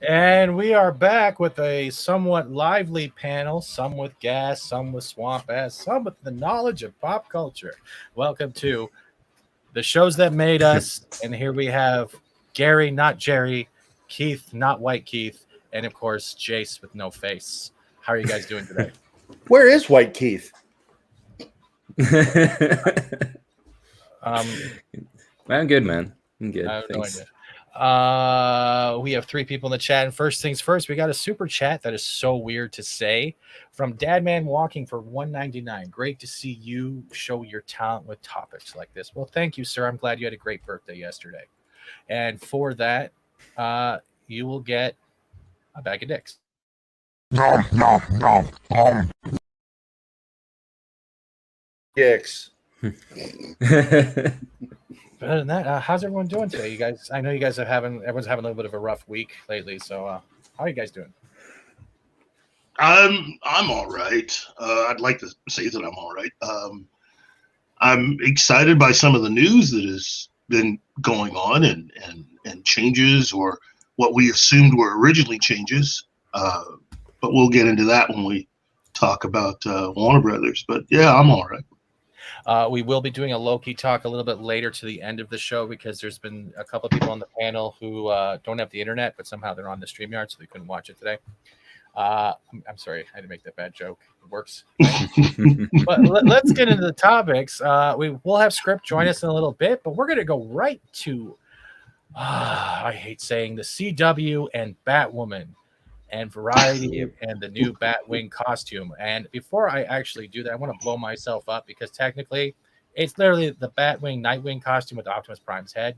And we are back with a somewhat lively panel, some with gas, some with swamp ass, some with the knowledge of pop culture. Welcome to the shows that made us. And here we have Gary, not Jerry, Keith, not White Keith, and of course, Jace with no face. How are you guys doing today? Where is White Keith? I'm good, man. I'm good. I have no Thanks. idea. We have three people in the chat, and first things first, we got a super chat that is so weird to say from Dadman Walking for $1.99. Great to see you show your talent with topics like this. Well, thank you, sir. I'm glad you had a great birthday yesterday, and for that, you will get a bag of dicks. Dicks. Other than that, how's everyone doing today? You guys, I know you guys everyone's having a little bit of a rough week lately. So, how are you guys doing? I'm all right. I'd like to say that I'm all right. I'm excited by some of the news that has been going on and changes, or what we assumed were originally changes. But we'll get into that when we talk about Warner Brothers. But yeah, I'm all right. We will be doing a Loki talk a little bit later to the end of the show because there's been a couple of people on the panel who don't have the internet, but somehow they're on the StreamYard, so they couldn't watch it today. I'm sorry, I had to make that bad joke. It works. But let's get into the topics. We will have Script join us in a little bit, but we're going to go right to, I hate saying, the CW and Batwoman and Variety and the new Batwing costume. And before I actually do that, I want to blow myself up because technically it's literally the Batwing Nightwing costume with Optimus Prime's head.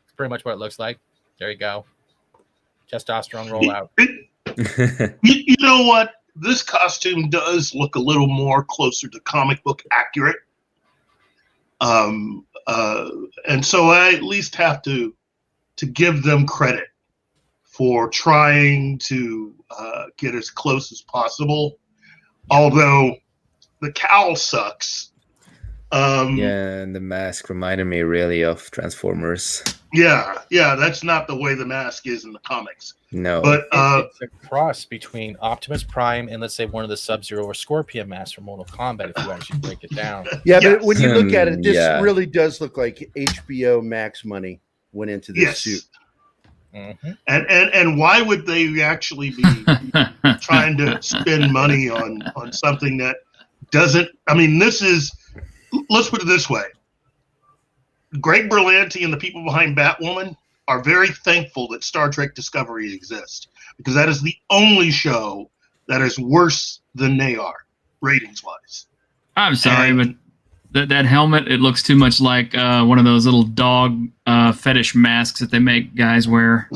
It's pretty much what it looks like. There you go. Testosterone rollout. You know what? This costume does look a little more closer to comic book accurate. And so I at least have to give them credit for trying to get as close as possible. Although the cowl sucks. Yeah, and the mask reminded me really of Transformers. Yeah, that's not the way the mask is in the comics. No. But it's a cross between Optimus Prime and, let's say, one of the Sub-Zero or Scorpion masks from Mortal Kombat, if you actually break it down. Yeah, Yes. but when you look at it, this Yeah. really does look like HBO Max money went into this suit. Mm-hmm. And why would they actually be trying to spend money on something that doesn't? I mean, this is. Let's put it this way: Greg Berlanti and the people behind Batwoman are very thankful that Star Trek Discovery exists, because that is the only show that is worse than they are ratings-wise. I'm sorry, but that helmet, it looks too much like one of those little dog fetish masks that they make guys wear.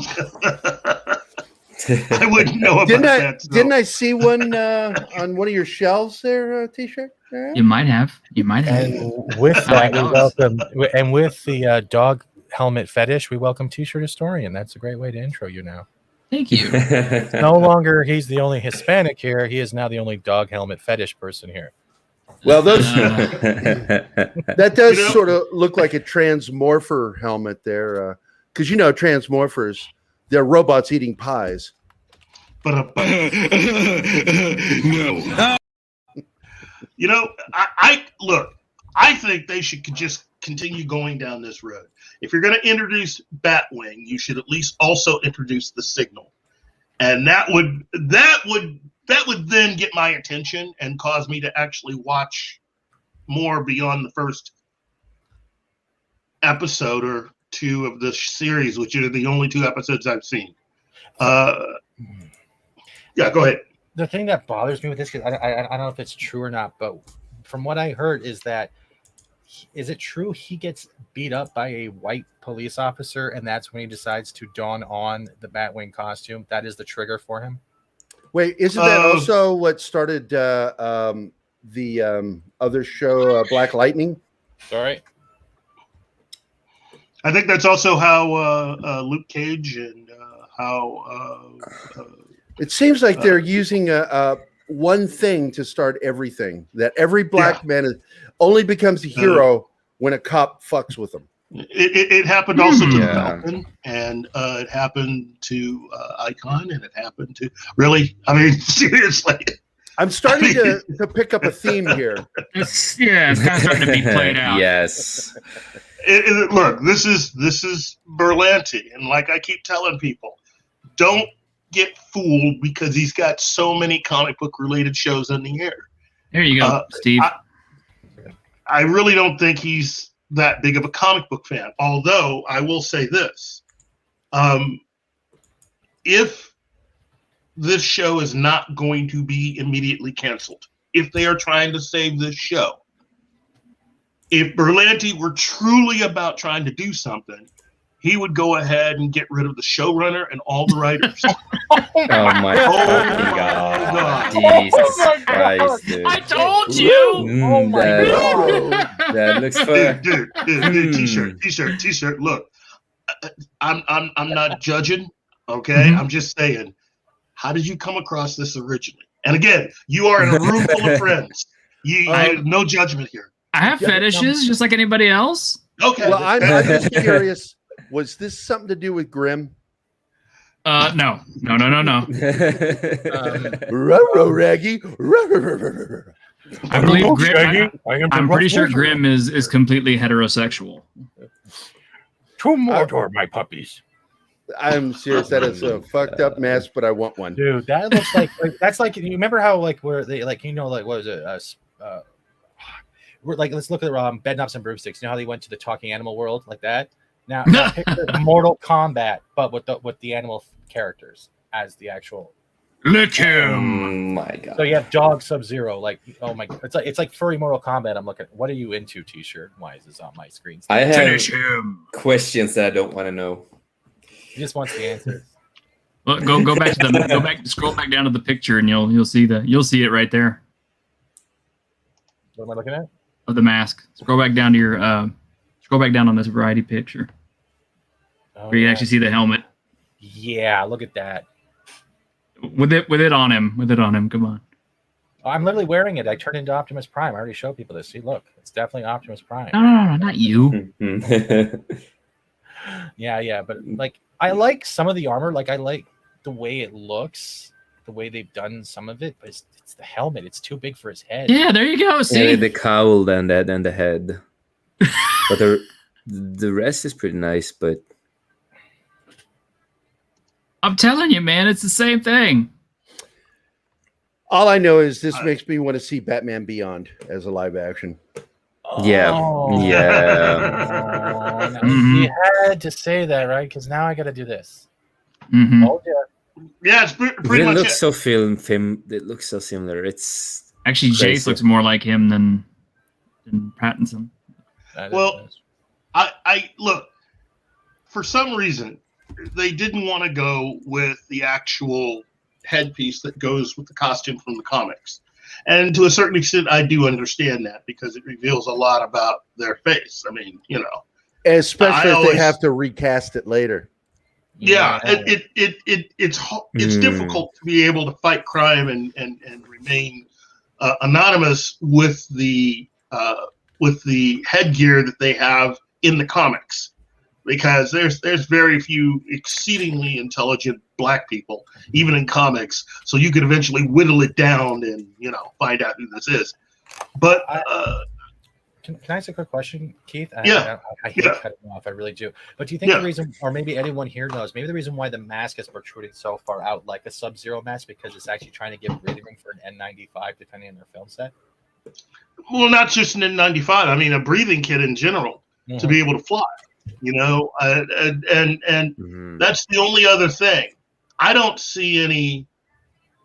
I wouldn't know about that. So. Didn't I see one on one of your shelves there, T-shirt? Yeah. You might have. And with that, we welcome, and with the dog helmet fetish, we welcome T-shirt Historian. That's a great way to intro you now. Thank you. No longer he's the only Hispanic here. He is now the only dog helmet fetish person here. Well, those that does sort of look like a Transmorpher helmet there, because Transmorphers, they're robots eating pies. No. I look. I think they should just continue going down this road. If you're going to introduce Batwing, you should at least also introduce the Signal, and that would then get my attention and cause me to actually watch more beyond the first episode or two of the series, which are the only two episodes I've seen. Yeah, go ahead. The thing that bothers me with this, because I don't know if it's true or not, but from what I heard is it true he gets beat up by a white police officer, and that's when he decides to don on the Batwing costume? That is the trigger for him? Wait, isn't that also what started the other show, Black Lightning? Sorry. I think that's also how Luke Cage and how... it seems like they're using one thing to start everything. That every black man only becomes a hero when a cop fucks with them. It happened also to the Falcon, and it happened to Icon, and it happened to seriously. I'm starting to pick up a theme here. It's kind of starting to be played out. Yes. Look, this is Berlanti, and like I keep telling people, don't get fooled because he's got so many comic book related shows in the air. There you go, Steve. I really don't think he's that big of a comic book fan. Although I will say this, if this show is not going to be immediately canceled, if they are trying to save this show, if Berlanti were truly about trying to do something, he would go ahead and get rid of the showrunner and all the writers. Oh my God. Jesus Christ, dude. I told you. Oh my God. That looks fun. Dude, t-shirt. Look, I'm not judging, okay? Mm-hmm. I'm just saying, how did you come across this originally? And again, you are in a room full of friends. No judgment here. I have fetishes just like anybody else. Okay. Well, I'm just curious. Was this something to do with Grimm? No. Ruh-roh, Raggy. I believe Grimm. I'm pretty sure Grimm is completely heterosexual. Two more for my puppies. I'm serious. That is a fucked up mess, but I want one. Dude, that looks like that's like, you remember how where they what was it? We're let's look at Bedknobs and Broomsticks. You know how they went to the talking animal world like that? Now picture Mortal Kombat, but with the animal characters as the actual. Look him! Oh my God! So you have Dog Sub-Zero, oh my! It's like furry Mortal Kombat. I'm looking. What are you into, T-shirt? Why is this on my screen? I have Finish him. questions that I don't want to know. He just wants the answers. Well, go back to scroll back down to the picture, and you'll see it right there. What am I looking at? Of the mask. Scroll back down to scroll back down on this variety picture. Where you actually see the helmet. Yeah, look at that. With it on him. Come on. I'm literally wearing it. I turned into Optimus Prime. I already showed people this. See, look, it's definitely Optimus Prime. No, not you. Yeah, but I like some of the armor. I like the way it looks, the way they've done some of it. But it's the helmet. It's too big for his head. Yeah, there you go. See the cowl and the head. But the rest is pretty nice. But I'm telling you, man, it's the same thing. All I know is this makes me want to see Batman Beyond as a live action. Yeah. You had to say that, right? Because now I got to do this. Mm-hmm. Oh, yeah. Yeah, it's pretty much looks so it looks so similar. It's actually crazy. Jace looks more like him than Pattinson. Well, I look, for some reason they didn't want to go with the actual headpiece that goes with the costume from the comics. And to a certain extent, I do understand that because it reveals a lot about their face. I mean, especially if they have to recast it later. Yeah, it's difficult to be able to fight crime and remain anonymous with the headgear that they have in the comics, because there's very few exceedingly intelligent black people, even in comics. So you could eventually whittle it down and find out who this is. But can I ask a quick question, Keith? Yeah. I hate cutting off. I really do. But do you think the reason, or maybe anyone here knows, maybe the reason why the mask is protruding so far out like a Sub-Zero mask, because it's actually trying to give breathing room for an N95, depending on their film set? Well, not just an N95. I mean, a breathing kit in general to be able to fly. And that's the only other thing. I don't see any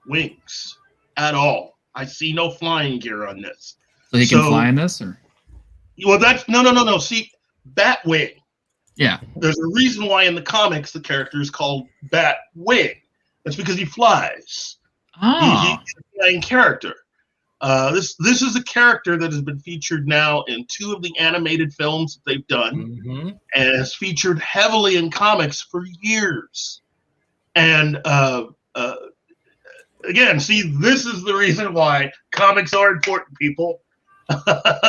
wings at all. I see no flying gear on this. So he can fly in this, or? Well, that's no. See, Batwing. Yeah. There's a reason why in the comics the character is called Batwing. That's because he flies. Oh. He's a flying character. This is a character that has been featured now in 2 of the animated films that they've done, and has featured heavily in comics for years. And again, see, this is the reason why comics are important, people.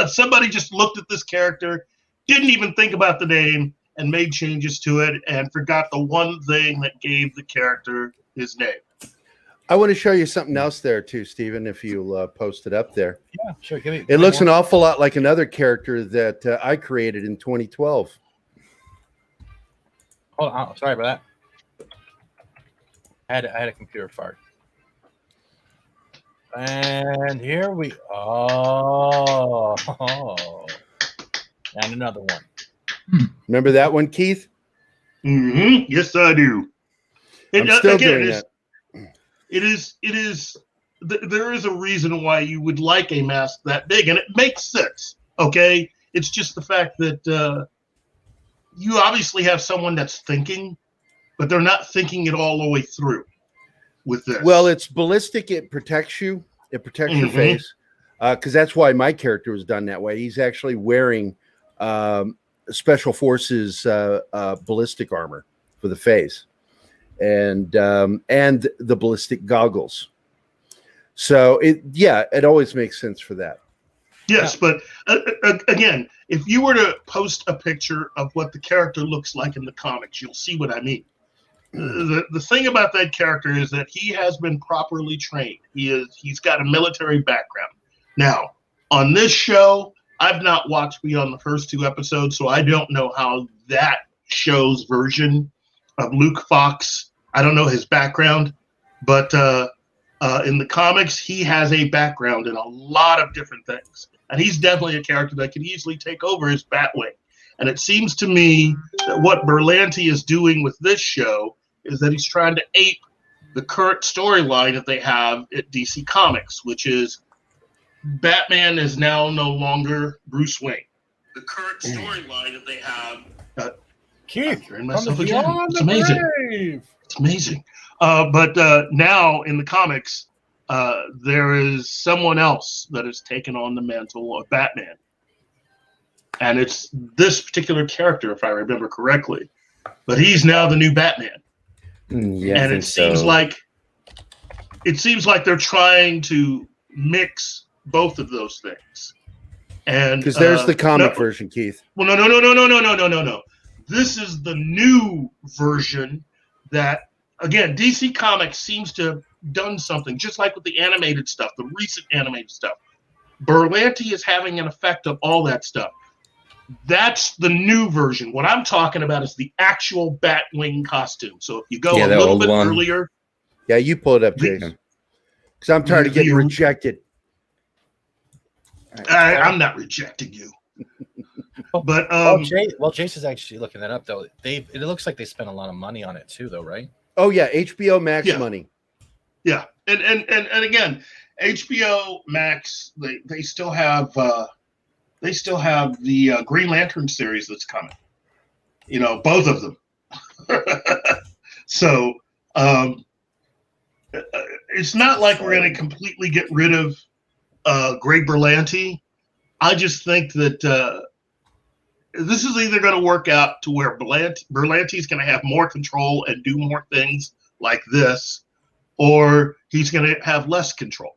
Somebody just looked at this character didn't even think about the name and made changes to it and forgot the one thing that gave the character his name. I want to show you something else there too, Stephen, if you'll post it up there. Yeah, sure. It looks an awful lot like another character that I created in 2012. Oh, sorry about that. I had a computer fart. And here we and another one. Remember that one, Keith? Mm-hmm. Yes, I do. I'm still doing that. It is. There is a reason why you would like a mask that big, and it makes sense. Okay, it's just the fact that you obviously have someone that's thinking, but they're not thinking it all the way through with this. Well, it's ballistic. It protects you. It protects your face, because that's why my character was done that way. He's actually wearing Special Forces ballistic armor for the face, and the ballistic goggles. So it always makes sense for that. Yes, but again, if you were to post a picture of what the character looks like in the comics, you'll see what I mean. The thing about that character is that he has been properly trained. He's got a military background. Now, on this show, I've not watched beyond the first 2 episodes, so I don't know how that show's version of Luke Fox. I don't know his background, but in the comics, he has a background in a lot of different things, and he's definitely a character that could easily take over as Batwing. And it seems to me that what Berlanti is doing with this show is that he's trying to ape the current storyline that they have at DC Comics, which is Batman is now no longer Bruce Wayne. The current storyline that they have. Keith, I'm hearing myself again. It's amazing. It's amazing. But now in the comics, there is someone else that has taken on the mantle of Batman. And it's this particular character, if I remember correctly. But he's now the new Batman. Yeah, and it seems like they're trying to mix both of those things. And because there's the comic version, Keith. Well, no. This is the new version that, again, DC Comics seems to have done something, just like with the animated stuff, the recent animated stuff. Berlanti is having an effect of all that stuff. That's the new version. What I'm talking about is the actual Batwing costume. So if you go a little bit earlier. Yeah, you pull it up, Jason. Because I'm tired of getting rejected. I'm not rejecting you. But Jason's actually looking that up though. It looks like they spent a lot of money on it too, though, right? Oh yeah, HBO Max money. Yeah, and again, HBO Max they still have the Green Lantern series that's coming. You know, both of them. So it's not like we're going to completely get rid of Greg Berlanti. I just think that this is either going to work out to where Berlanti's going to have more control and do more things like this, or he's going to have less control.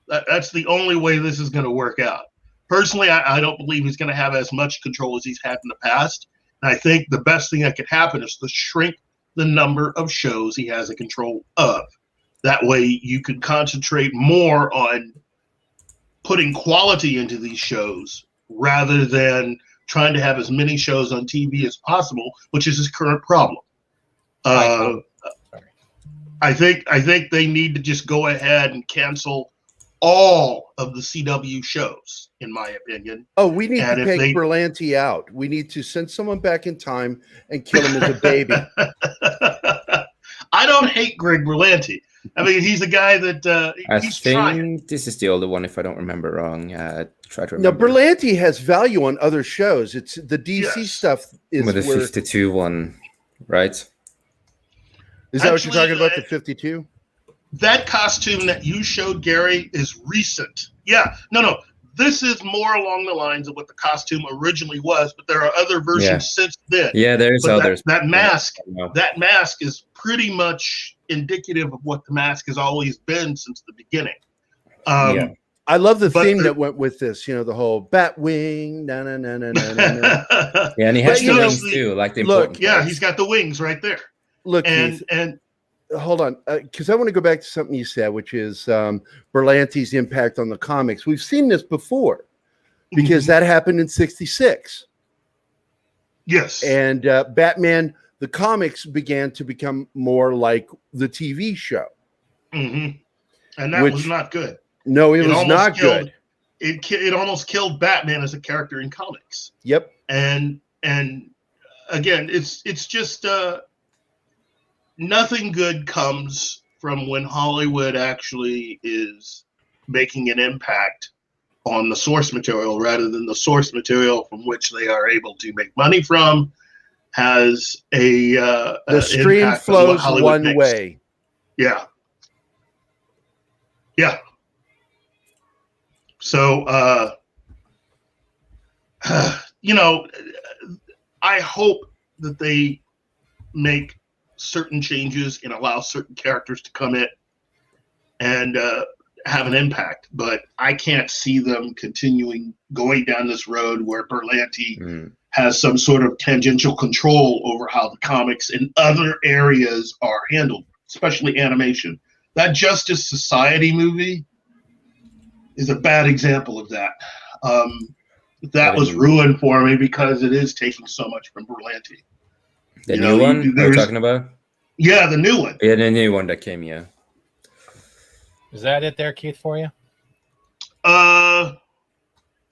That's the only way this is going to work out. Personally, I don't believe he's going to have as much control as he's had in the past. And I think the best thing that could happen is to shrink the number of shows he has a control of. That way you could concentrate more on putting quality into these shows rather than trying to have as many shows on TV as possible, which is his current problem. I think they need to just go ahead and cancel all of the CW shows, in my opinion. Oh, we need to take Berlanti out. We need to send someone back in time and kill him as a baby. I don't hate Greg Berlanti. I mean, he's a guy that he's trying. This is the older one, if I don't remember wrong. Try to remember. Now, Berlanti has value on other shows. It's the DC stuff is with the 52 one, right? Is that what you're talking about? The 52? That costume that you showed, Gary, is recent. Yeah, no. This is more along the lines of what the costume originally was, but there are other versions since then. Yeah, there's others. That mask is pretty much indicative of what the mask has always been since the beginning. I love the But theme the- that went with this. You know, the whole bat wing. Na na na na na na. Yeah, and he But, has you the know, wings too, like the look, important yeah, parts. he's got the wings right there. Look, And Keith, and hold on, because I want to go back to something you said, which is Berlanti's impact on the comics. We've seen this before because that happened in '66, yes, and Batman the comics began to become more like the TV show. and that Which- was not good. No, it was almost not killed- good. It almost killed Batman as a character in comics. Yep. And again, it's just nothing good comes from when Hollywood actually is making an impact on the source material rather than the source material from which they are able to make money from has The stream impact on what flows Hollywood one makes. way. Yeah. Yeah. So, I hope that they make certain changes and allow certain characters to come in and have an impact. But I can't see them going down this road where Berlanti has some sort of tangential control over how the comics in other areas are handled, especially animation. That Justice Society movie is a bad example of that. That was ruined for me because it is taking so much from Berlanti. The new one we're talking about? Yeah, the new one. Yeah, the new one that came, yeah. Is that it there, Keith, for you? Yeah,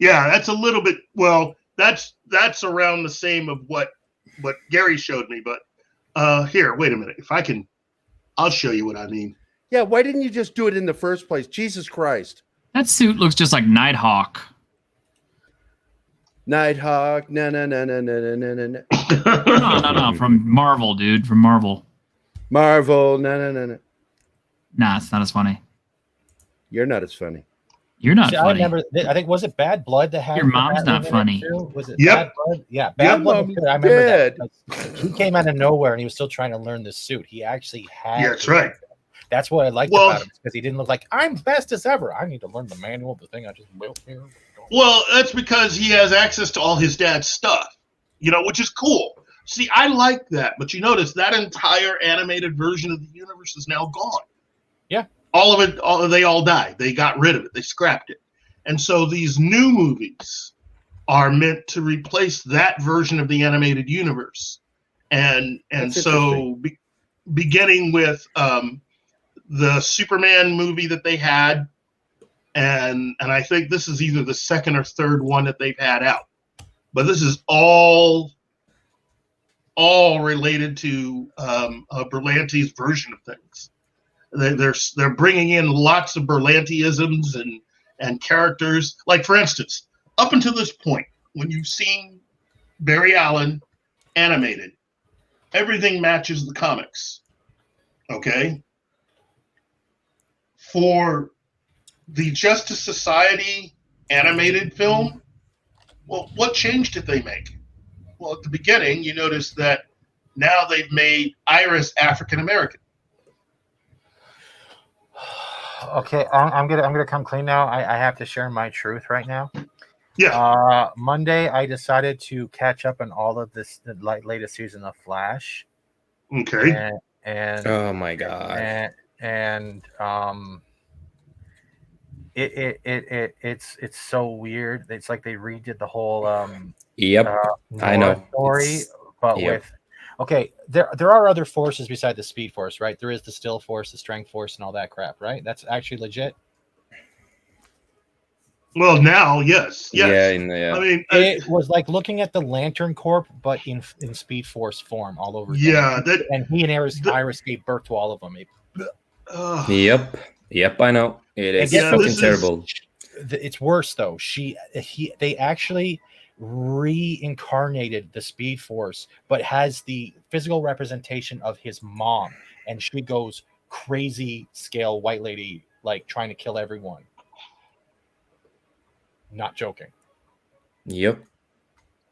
that's a little bit. Well, that's around the same of what Gary showed me. But here, wait a minute. If I can, I'll show you what I mean. Yeah, why didn't you just do it in the first place? Jesus Christ. That suit looks just like Nighthawk. Nighthawk, na na na na na na na na. No, from Marvel, dude, from Marvel. Marvel, na na na na. Nah, it's not as funny. You're not as funny. You're not See, I funny. remember. I think was it Bad Blood that had Your mom's not funny. Was it Yep. Bad Blood? Yeah, Bad Blood. Mom, Was good. I remember dead. that. He came out of nowhere and he was still trying to learn the suit. He actually had. Yeah, that's right. That's what I liked Well- about him because he didn't look like I'm best as ever. I need to learn the manual, the thing I just built here. Well, that's because he has access to all his dad's stuff, which is cool. See, I like that, but you notice that entire animated version of the universe is now gone. Yeah. All of it, they all died. They got rid of it. They scrapped it. And so these new movies are meant to replace that version of the animated universe. And That's so beginning with the Superman movie that they had, and I think this is either the second or third one that they've had out. But this is all related to Berlanti's version of things. They're bringing in lots of Berlantiisms and characters. Like, for instance, up until this point, when you've seen Barry Allen animated, everything matches the comics. Okay? For the Justice Society animated film, well, what change did they make? Well, at the beginning, you notice that now they've made Iris African American. Okay, I'm gonna come clean now. I have to share my truth right now. Yeah. Monday, I decided to catch up on all of the latest season of Flash. Okay. And Oh my god. It's so weird. It's like they redid the whole Yep. I know. Noir story, but yep. with there are other forces beside the Speed Force, right? There is the Still Force, the Strength Force, and all that crap, right? That's actually legit. Well, now, yes. Yeah, I mean, It was like looking at the Lantern Corp, but in Speed Force form all over again. yeah. And he and Iris gave birth to all of them. Yep, I know. It is guess fucking this is- terrible. It's worse though. They actually reincarnated the Speed Force, but has the physical representation of his mom, and she goes crazy scale white lady, like trying to kill everyone. Not joking. Yep.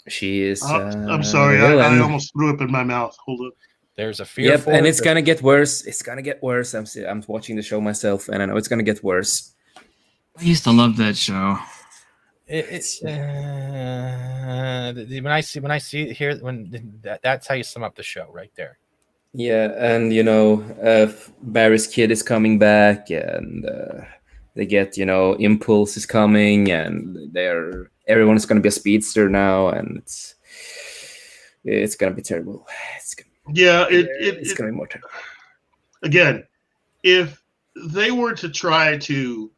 She is I'm sorry. I almost threw up in my mouth. Hold up. There's a fear. Yep, and it's gonna get worse. It's gonna get worse. I'm watching the show myself, and I know it's gonna get worse. I used to love that show. When I see it here, that's how you sum up the show right there. Yeah, and Barry's kid is coming back, and they get Impulse is coming, and everyone's gonna be a speedster now, and it's gonna be terrible. It's gonna be more terrible. Again, if they were to try to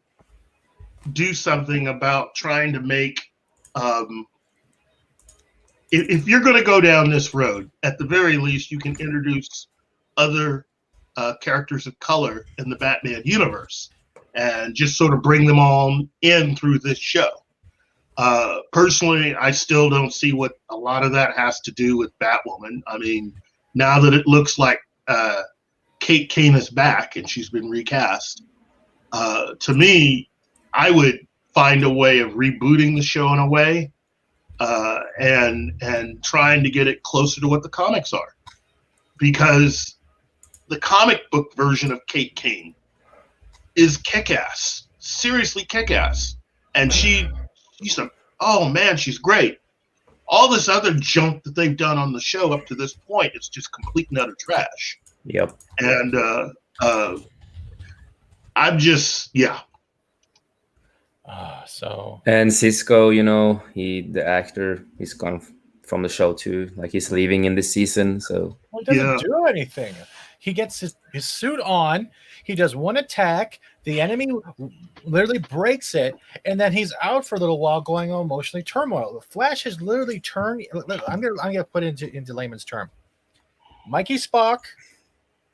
do something about trying to make, if you're going to go down this road, at the very least, you can introduce other characters of color in the Batman universe and just sort of bring them all in through this show. Personally, I still don't see what a lot of that has to do with Batwoman. I mean, now that it looks like Kate Kane is back and she's been recast, to me, I would find a way of rebooting the show in a way, and trying to get it closer to what the comics are, because the comic book version of Kate Kane is kick-ass, seriously kick-ass, and she's great. All this other junk that they've done on the show up to this point, it's just complete and utter trash. Yep. And I'm just, yeah. And Cisco, the actor, he's gone from the show too. Like, he's leaving in this season, so he doesn't do anything. He gets his suit on, he does one attack, the enemy literally breaks it, and then he's out for a little while going on emotionally turmoil. The Flash has literally turned. I'm gonna put it into layman's term. Mikey Spock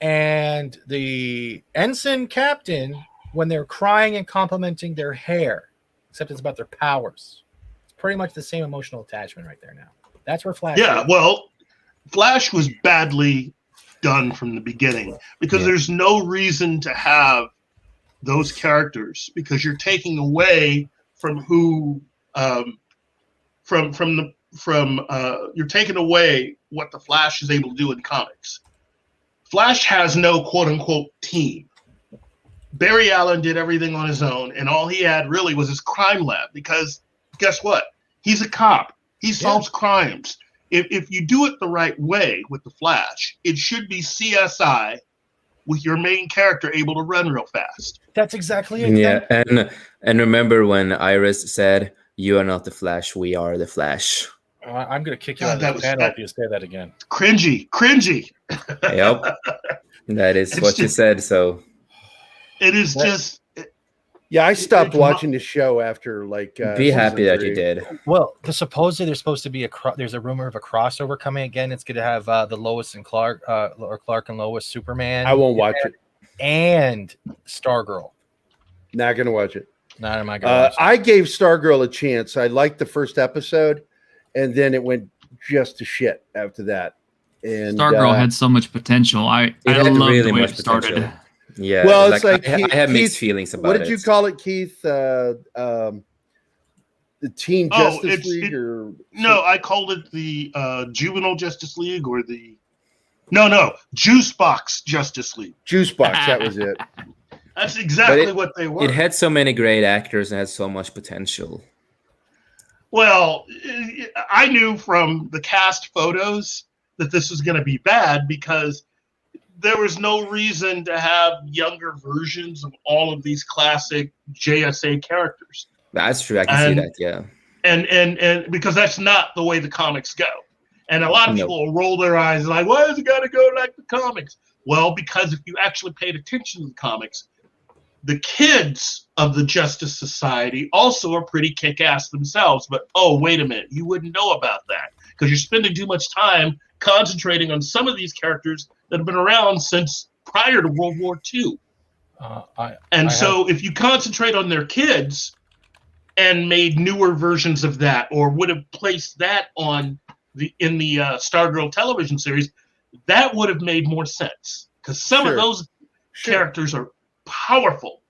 and the ensign captain, when they're crying and complimenting their hair, except it's about their powers. It's pretty much the same emotional attachment right there now. That's where Flash is. Well, Flash was badly done from the beginning, because there's no reason to have those characters, because you're taking away from who you're taking away what the Flash is able to do in comics. Flash has no quote unquote team. Barry Allen did everything on his own, and all he had really was his crime lab, because guess what? He's a cop. He solves crimes. If you do it the right way with the Flash, it should be CSI with your main character able to run real fast. That's exactly it. Yeah, and remember when Iris said, "You are not the Flash, we are the Flash." I'm going to kick you out of the panel if you say that again. Cringy. Yep, that is what you said. So it is just. Yeah, I stopped watching the show after be happy that you did. Well, supposedly there's supposed to be there's a rumor of a crossover coming again. It's going to have the Lois and Clark, or Clark and Lois Superman. I won't watch it. And Stargirl. Not gonna watch it. Not am I gonna watch it. I gave Stargirl a chance. I liked the first episode, and then it went just to shit after that. And Stargirl had so much potential. I love really the way it started. Potential. Yeah, well, it's like I have mixed feelings about it. What did you call it, Keith? The Teen Justice League, or no? I called it the Juvenile Justice League, or the Juice Box Justice League. Juice Box, that was it. That's exactly what they were. It had so many great actors and had so much potential. Well, I knew from the cast photos that this was going to be bad, because there was no reason to have younger versions of all of these classic JSA characters. That's true. I can see that. Yeah. And because that's not the way the comics go. And a lot of people will roll their eyes like, why has it got to go like the comics? Well, because if you actually paid attention to the comics, the kids of the Justice Society also are pretty kick-ass themselves. But, oh, wait a minute. You wouldn't know about that, because you're spending too much time concentrating on some of these characters that have been around since prior to World War II. So if you concentrate on their kids and made newer versions of that, or would have placed that in the Stargirl television series, that would have made more sense, because some of those characters are powerful.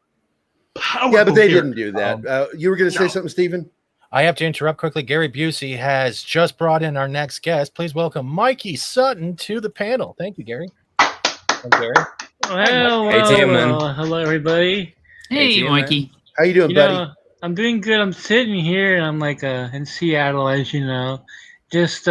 Yeah, but they didn't do that. You were going to say something, Stephen? I have to interrupt quickly. Gary Busey has just brought in our next guest. Please welcome Mikey Sutton to the panel. Thank you, Gary. Hey, Gary. Well, hey, Tim, man. hello, everybody. Hey, Mikey. How you doing, You buddy? know, I'm doing good. I'm sitting here and I'm like in Seattle, as you know, just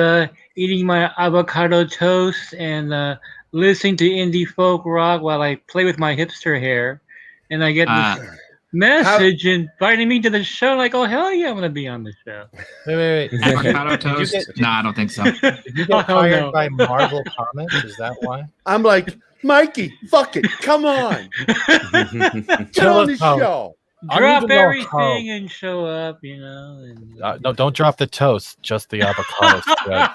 eating my avocado toast and listening to indie folk rock while I play with my hipster hair. And I get this message inviting me to the show. Like, oh, hell yeah, I'm going to be on the show. Wait. Avocado toast? No, I don't think so. Did you get hired by Marvel Comics? Is that why? I'm like, Mikey, fuck it. Come on. Get on the show. Drop everything and show up, you know. And, no, don't drop the toast, just the avocado spread.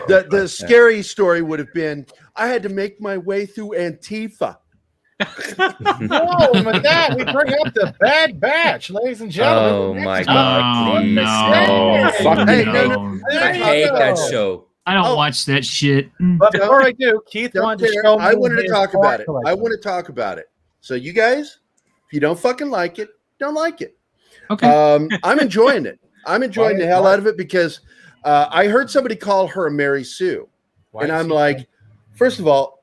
The scary story would have been, I had to make my way through Antifa. No, my God, we bring up the Bad Batch, ladies and gentlemen. Oh my God! Please, no. Fucking no. I hate that show. I don't watch that shit. But before I do, Keith wanted to show me. I wanted to his talk about it. collection. I want to talk about it. So you guys, if you don't fucking like it, don't like it. Okay. I'm enjoying it. I'm enjoying the hell out of it because I heard somebody call her a Mary Sue. And I'm like, first of all,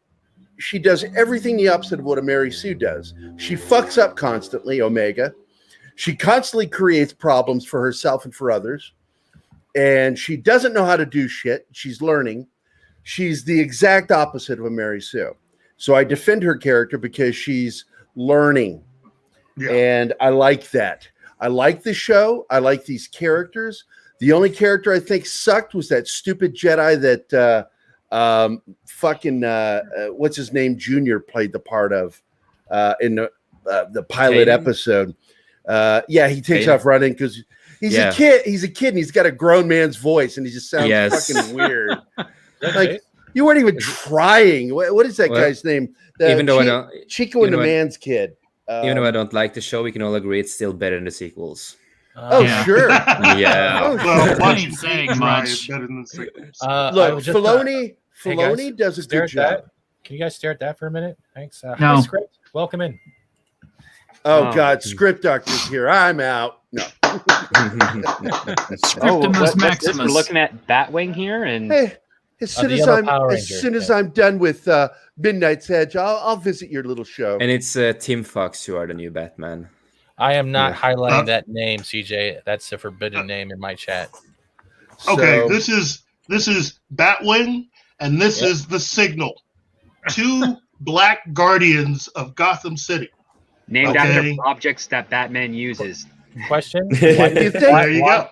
she does everything the opposite of what a Mary Sue does. She fucks up constantly, Omega. She constantly creates problems for herself and for others. And she doesn't know how to do shit. She's learning. She's the exact opposite of a Mary Sue. So I defend her character because she's learning. Yeah. And I like that. I like the show. I like these characters. The only character I think sucked was that stupid Jedi that what's his name, Junior played the part of in the pilot episode. Yeah, he takes off running because he's a kid. He's a kid and he's got a grown man's voice and he just sounds fucking weird. Like you weren't even trying. What is that guy's name? Even though I don't, Chico and the Man's Kid. Even though I don't like the show, we can all agree it's still better than the sequels. Sure. Yeah. Well, watching saying much better than the sequels. Look, Filoni does a good job. Can you guys stare at that for a minute? Thanks. No. Hi, Script. Welcome in. Oh God, Script Doctor's here. I'm out. No. Scriptimus Maximus. We're looking at Batwing here, and hey, as soon as I'm done with Midnight's Edge, I'll visit your little show. And it's Tim Fox who are the new Batman. I am not highlighting that name, CJ. That's a forbidden name in my chat. Okay, this is Batwing, and this is the Signal. Two black guardians of Gotham City. Named after objects that Batman uses. Question? There you go.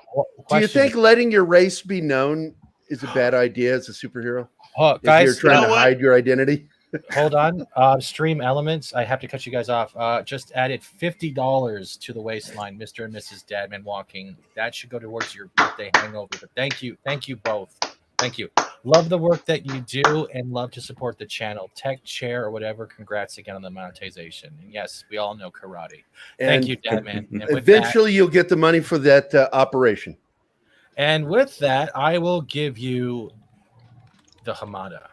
Do you think letting your race be known is a bad idea as a superhero? Oh, guys, if you're trying to hide your identity. Hold on. Stream Elements. I have to cut you guys off. Just added $50 to the waistline, Mr. and Mrs. Dadman Walking. That should go towards your birthday hangover. But thank you both. Thank you. Love the work that you do and love to support the channel. Tech chair or whatever. Congrats again on the monetization. And yes, we all know karate. Thank you, Dadman. Eventually, you'll get the money for that operation. And with that, I will give you the Hamada.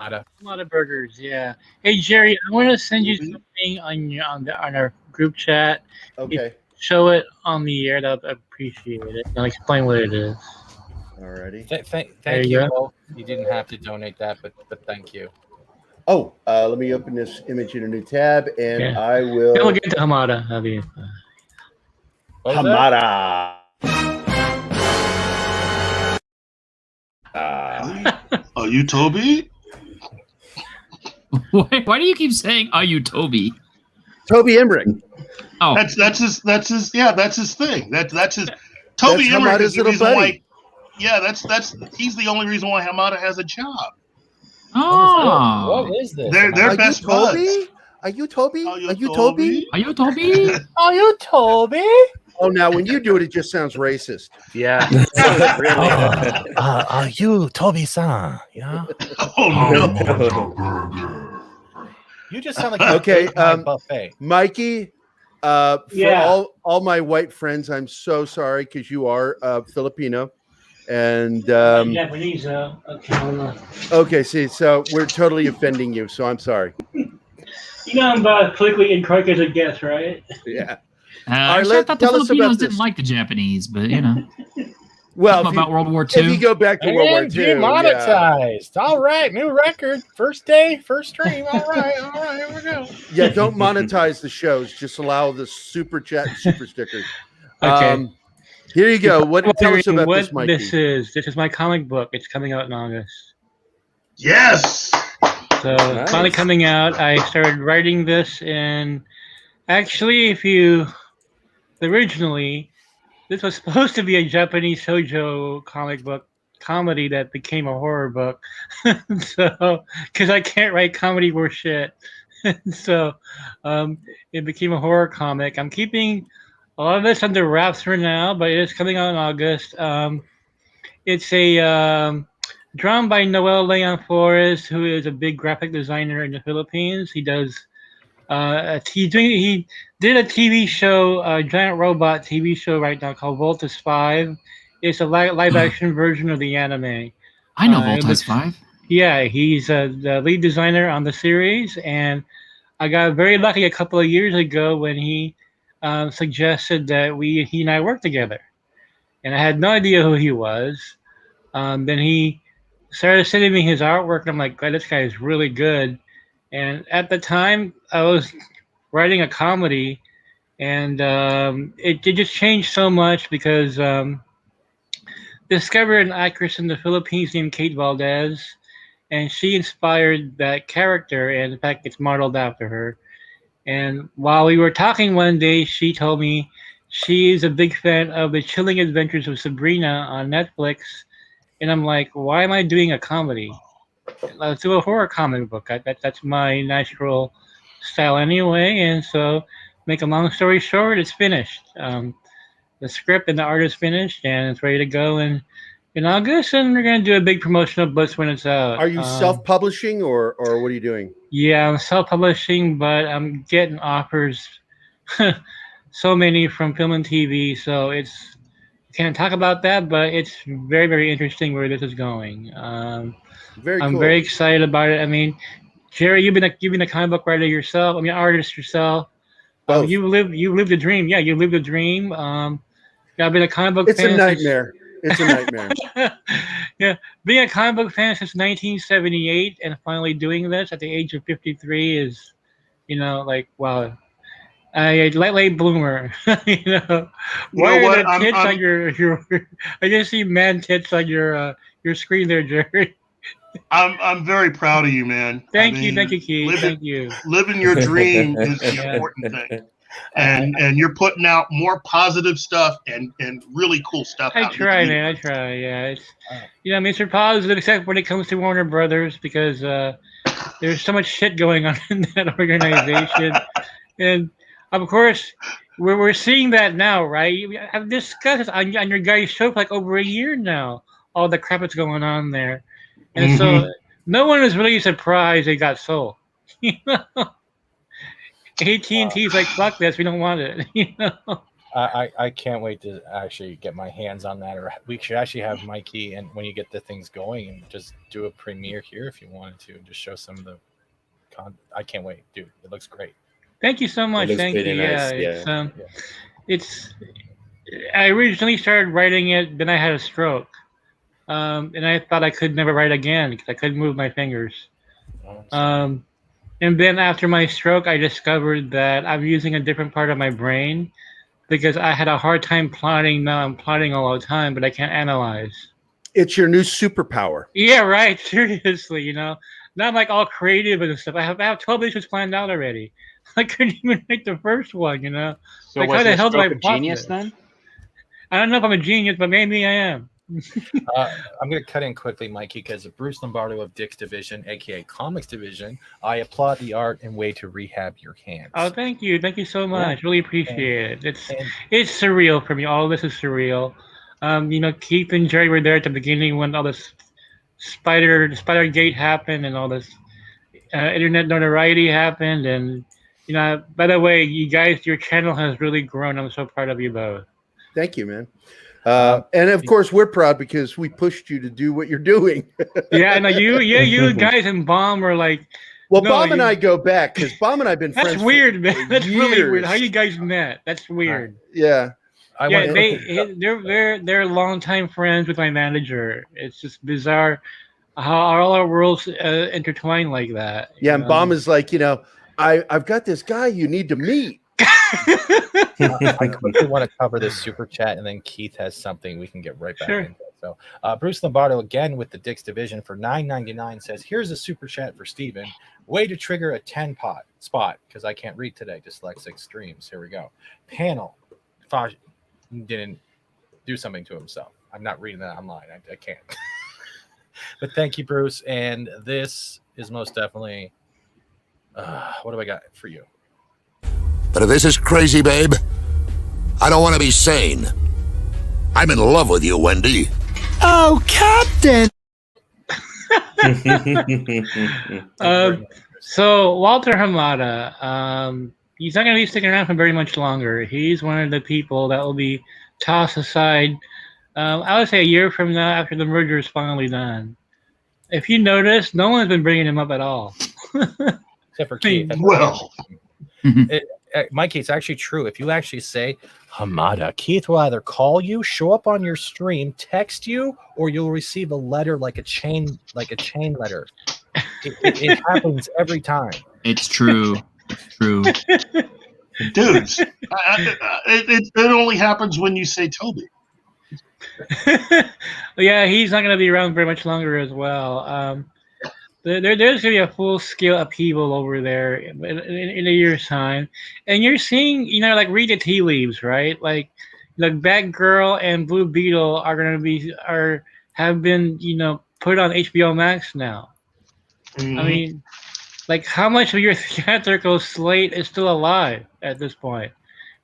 A lot of burgers, yeah. Hey Jerry, I want to send you something on our group chat. Okay. Show it on the air. I'd appreciate it. I'll explain what it is. Alrighty. Thank you both. You didn't have to donate that, but thank you. Oh, let me open this image in a new tab, and I will. We'll get to Hamada. Hamada. Are you Toby? Why do you keep saying "Are you Toby"? Toby Emmerich. Oh, that's his thing. That's his. Toby Emmerich is the reason why. Yeah, he's the only reason why Hamada has a job. Oh, what is this? They're best buds. Are you Toby? Are you Toby? Are you Toby? Are you Toby? Oh, now when you do it, it just sounds racist. Yeah. Are you Toby-san? Yeah. Oh no. You just sound like okay. Buffet. Mikey, for all my white friends, I'm so sorry because you are Filipino. And Japanese, okay, see, so we're totally offending you, so I'm sorry. You know I'm about politically incorrect as it gets, right? Yeah. I thought the Filipinos didn't like the Japanese, but you know. Well, Something about World War if you II. go back to World War And II, yeah. demonetized. All right, new record. First day, first stream. All right, here we go. Yeah, don't monetize the shows. Just allow the super chat and super stickers. Okay. Here you go. Tell us about what this, Mikey. This is my comic book. It's coming out in August. Yes. So Nice. finally coming out. I started writing this, and actually, originally, this was supposed to be a Japanese shoujo comic book comedy that became a horror book. So, because I can't write comedy worth shit, so it became a horror comic. I'm keeping a lot of this under wraps for now, but it is coming out in August. It's a drawn by Noel Leon Flores, who is a big graphic designer in the Philippines. He does he did a TV show, a giant robot TV show right now called Voltus 5. It's a live action version of the anime. I know Voltus 5. Yeah, he's the lead designer on the series, and I got very lucky a couple of years ago when he suggested that he and I work together, and I had no idea who he was. Then he started sending me his artwork, and I'm like, God, this guy is really good. And at the time, I was writing a comedy, and it just changed so much because discovered an actress in the Philippines named Kate Valdez, and she inspired that character, and in fact, it's modeled after her. And while we were talking one day, she told me she is a big fan of The Chilling Adventures of Sabrina on Netflix. And I'm like, why am I doing a comedy? Let's do a horror comic book. That's my natural style anyway. And so, make a long story short, it's finished. The script and the art is finished, and it's ready to go in August. And we're going to do a big promotional blitz when it's out. Are you self-publishing or what are you doing? Yeah, I'm self-publishing, but I'm getting offers, so many from film and TV. So can't talk about that, but it's very, very interesting where this is going. I'm very excited about it. I mean, Jerry, you've been a comic book writer yourself. I mean, artist yourself. You lived a dream. Yeah, you lived a dream. I've been a comic book fan. It's a nightmare. It's a nightmare. Yeah, being a comic book fan since 1978 and finally doing this at the age of 53 is, like, wow. A late bloomer. Why are the tits on your? I just see man tits on your screen there, Jerry. I'm very proud of you, man. Thank you, Keith. Thank you. Living your dream is the important thing, and you're putting out more positive stuff and really cool stuff. I try, man. I try. Yeah, it's Mr. Positive, except when it comes to Warner Brothers, because there's so much shit going on in that organization, and of course, we're seeing that now, right? I've discussed this on your guys' show for like over a year now, all the crap that's going on there. And so no one is really surprised they got sold. AT&T's like, fuck this, we don't want it. I can't wait to actually get my hands on that. Or we should actually have Mikey, and when you get the things going, and just do a premiere here if you wanted to, and just show some of the I can't wait, dude. It looks great. Thank you so much. Thank you. Nice. It's I originally started writing it, then I had a stroke. And I thought I could never write again because I couldn't move my fingers. And then after my stroke, I discovered that I'm using a different part of my brain because I had a hard time plotting. Now I'm plotting all the time, but I can't analyze. It's your new superpower. Yeah, right. Seriously, Now I'm like all creative and stuff. I have 12 issues planned out already. I couldn't even make the first one, So like, was how the hell do I plot genius this? then? I don't know if I'm a genius, but maybe I am. I'm going to cut in quickly, Mikey, because Bruce Lombardo of Dick's Division, aka Comics Division, I applaud the art and way to rehab your hands. Oh, thank you so much. Really appreciate it. It's surreal for me. All this is surreal. Keith and Jerry were there at the beginning when all this Spider Gate happened and all this internet notoriety happened. And by the way, you guys, your channel has really grown. I'm so proud of you both. Thank you, man. And of course, we're proud because we pushed you to do what you're doing. Yeah, no, you guys and Bomb were like. Well, Bomb and I go back because Bomb and I've been friends. That's weird, man. That's years. really weird. How you guys met? That's weird. Yeah. they're longtime friends with my manager. It's just bizarre how all our worlds intertwine like that. Yeah, and Bomb is like, I've got this guy you need to meet. I quickly want to cover this super chat, and then Keith has something we can get right back into. So, Bruce Lombardo again with the Dick's Division for $9.99 says, "Here's a super chat for Steven. Way to trigger a 10 spot because I can't read today. Dyslexic streams. Here we go. Panel. Faj didn't do something to himself. I'm not reading that online. I can't. But thank you, Bruce. And this is most definitely. What do I got for you? But if this is crazy, babe, I don't want to be sane. I'm in love with you, Wendy. Oh, Captain! So Walter Hamada, he's not going to be sticking around for very much longer. He's one of the people that will be tossed aside, I would say a year from now after the merger is finally done. If you notice, no one's been bringing him up at all. Except for Keith. Well, Mikey, it's actually true. If you actually say Hamada, Keith will either call you, show up on your stream, text you, or you'll receive a letter like a chain letter. It happens every time. It's true. It's true. dudes, it only happens when you say Toby. Yeah, he's not going to be around very much longer as well. There's going to be a full-scale upheaval over there in a year's time. And you're seeing, like read the tea leaves, right? Like Batgirl and Blue Beetle are going to have been, put on HBO Max now. Mm-hmm. I mean, like how much of your theatrical slate is still alive at this point?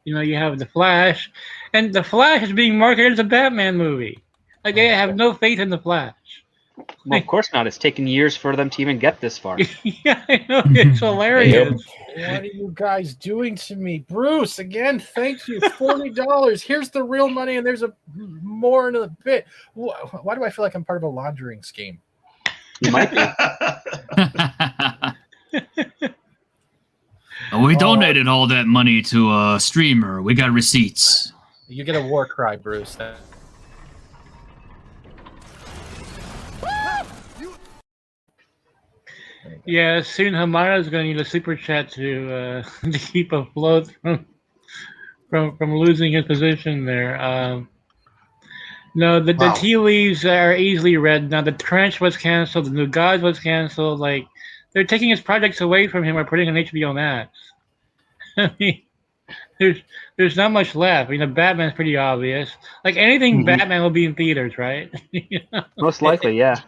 You have The Flash, and The Flash is being marketed as a Batman movie. Like they have no faith in The Flash. Well, of course not. It's taken years for them to even get this far. Yeah, I know. It's hilarious. What are you guys doing to me? Bruce, again, thank you. $40. Here's the real money, and there's more in the bit. Why do I feel like I'm part of a laundering scheme? You might be. We donated all that money to a streamer. We got receipts. You get a war cry, Bruce. Yeah, soon Hamada's going to need a super chat to keep afloat from losing his position there. No, the tea leaves are easily read. Now the Trench was canceled, the New Gods was canceled. Like they're taking his projects away from him or putting on HBO Max. I mean, there's not much left. I mean, the Batman's pretty obvious. Like anything Batman will be in theaters, right? Most likely, yeah.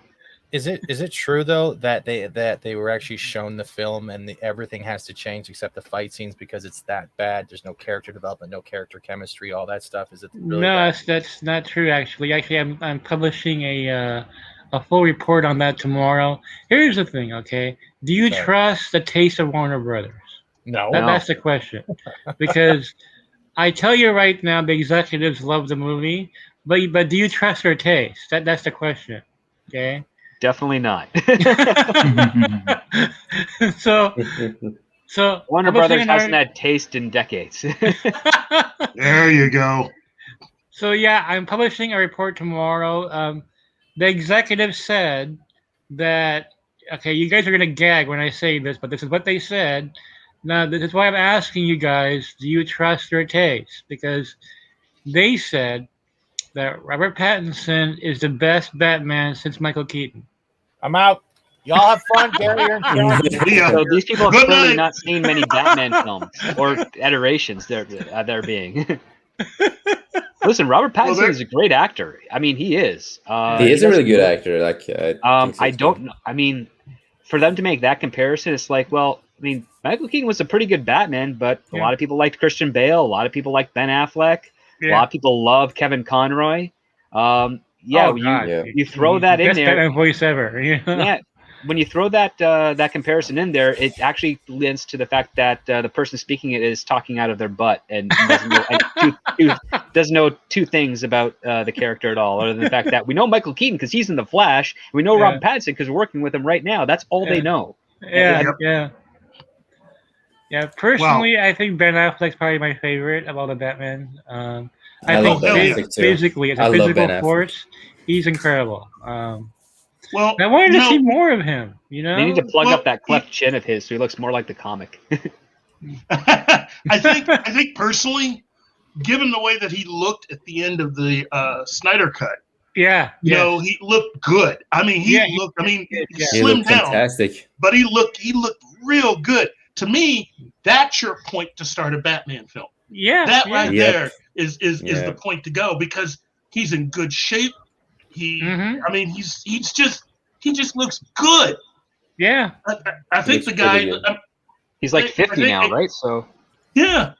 Is it true though that they were actually shown the film and everything has to change except the fight scenes because it's that bad? There's no character development, no character chemistry, all that stuff. Is it really No, that's not true. Actually, I'm publishing a full report on that tomorrow. Here's the thing, okay? Do you trust the taste of Warner Brothers? No. That's the question. Because I tell you right now, the executives love the movie, but do you trust their taste? That's the question. Okay. Definitely not. So Warner Brothers hasn't had taste in decades. There you go. So yeah, I'm publishing a report tomorrow. The executive said that you guys are gonna gag when I say this, but this is what they said. Now this is why I'm asking you guys: do you trust their taste? Because they said that Robert Pattinson is the best Batman since Michael Keaton. I'm out. Y'all have fun, Gary and John. So these people have clearly not seen many Batman films or iterations there being. Listen, Robert Pattinson is a great actor. I mean, he is. He is a really good actor. Like, I don't know. I mean, for them to make that comparison, it's like, well, I mean, Michael Keaton was a pretty good Batman, but a lot of people liked Christian Bale. A lot of people liked Ben Affleck. A lot of people love Kevin Conroy. You throw that in there. Best voice ever. Yeah, when you throw that comparison in there, it actually lends to the fact that the person speaking it is talking out of their butt and doesn't know two things about the character at all, other than the fact that we know Michael Keaton because he's in The Flash. And we know Robert Pattinson because we're working with him right now. That's all they know. Yeah. Personally, I think Ben Affleck's probably my favorite of all the Batman. I love think Ben yeah. Affleck too. physically, as I a love physical Ben Affleck. force, he's incredible. Well, I wanted you to see know, more of him. You know, They need to plug Well, up that cleft chin of his so he looks more like the comic. I think personally, given the way that he looked at the end of the Snyder cut, yeah, you know, he looked good. I mean, he Yeah, looked. I mean, he yeah. He slimmed looked down, fantastic. but he looked real good. To me, that's your point to start a Batman film. yeah, That yeah. right Yep. there is the point to go because he's in good shape. Mhm. I mean, he just looks good. Yeah, I think Looks the guy. pretty good. He's like I 50 think- now, right? So Yeah.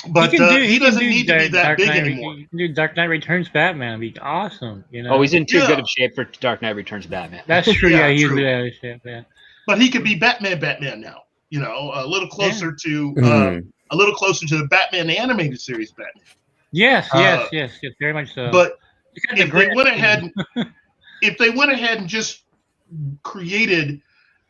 But he doesn't need to be that big anymore. He can do Dark Knight Returns Batman. It'd be awesome. You know. oh, he's in too Yeah. good of shape for Dark Knight Returns Batman. That's true. Yeah, Yeah, he's true. good at it. Shit, yeah. But he could be Batman now. You know, a little closer to Mhm. the Batman the animated series Batman. Yes, Uh, yes, very much so. But He's got the if they grit. went ahead and just created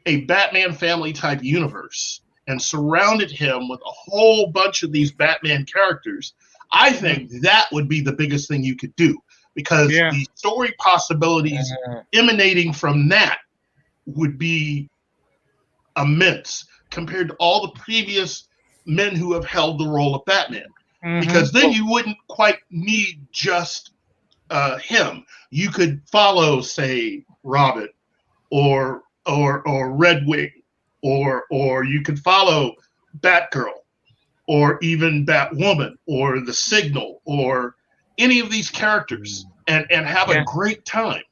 a Batman family type universe and surrounded him with a whole bunch of these Batman characters, I think that would be the biggest thing you could do because the story possibilities emanating from that would be immense compared to all the previous men who have held the role of Batman. Because then you wouldn't quite need just him. You could follow, say, Robin or Red Wing, or you could follow Batgirl, or even Batwoman, or the Signal, or any of these characters, and have a great time.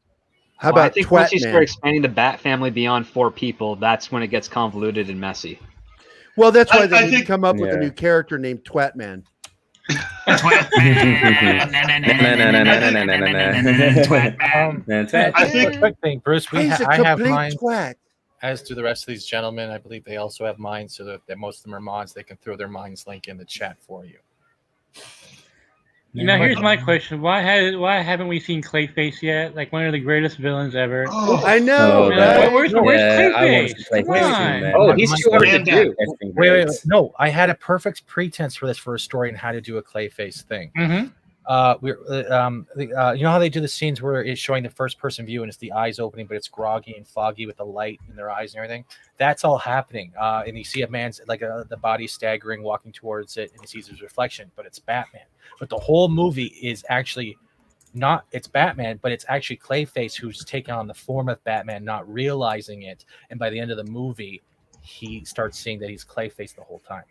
How Well, I about think once you Twatman? start expanding the Bat family beyond 4 people, that's when it gets convoluted and messy. Well, that's why I they need to think- come up with a Yeah. new character named Twatman. I think Quick thing, Bruce. He's a I have complete mine, twat. as do the rest of these gentlemen. I believe they also have mine, so that most of them are mods. They can throw their mines link in the chat for you. You know, here's my question: Why haven't we seen Clayface yet? Like one of the greatest villains ever. Oh, I know, Man, right? where's I want to Clayface? see Clayface Come too, on. man. Oh, he's too hard to Man do. That's been Wait. great. No, I had a perfect pretense for this for a story and how to do a Clayface thing. Mm-hmm. You know how they do the scenes where it's showing the first person view and it's the eyes opening, but it's groggy and foggy with the light in their eyes and everything. That's all happening. And you see a man's the body staggering, walking towards it, and he sees his reflection, but it's Batman. But the whole movie is actually not, it's Batman, but it's actually Clayface who's taken on the form of Batman, not realizing it. And by the end of the movie, he starts seeing that he's Clayface the whole time.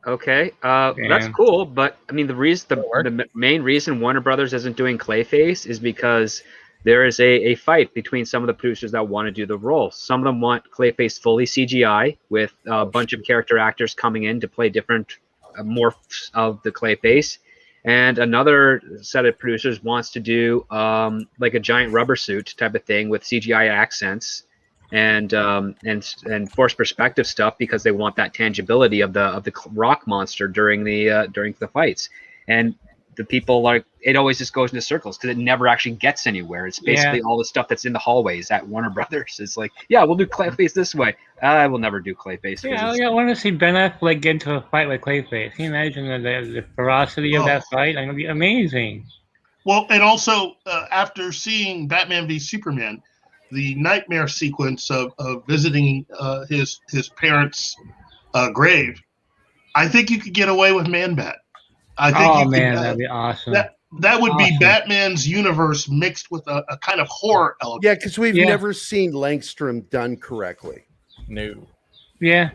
Okay, that's cool, but I mean the main reason Warner Brothers isn't doing Clayface is because there is a fight between some of the producers that want to do the role. Some of them want Clayface fully CGI with a bunch of character actors coming in to play different morphs of the Clayface, and another set of producers wants to do like a giant rubber suit type of thing with CGI accents and forced perspective stuff because they want that tangibility of the rock monster during the fights. And the people like it always just goes into circles because it never actually gets anywhere. It's basically all the stuff that's in the hallways at Warner Brothers. It's like, yeah, we'll do Clayface this way. I will never do Clayface. Yeah, I want to see Ben Affleck get into a fight with Clayface. Can you imagine the ferocity of that fight? It'd be amazing. Well, and also after seeing Batman v Superman, the nightmare sequence of visiting his parents' grave, I think you could get away with Man-Bat. I think that'd be awesome. That would be Batman's universe mixed with a kind of horror element. Yeah, because we've never seen Langstrom done correctly. No. Yeah.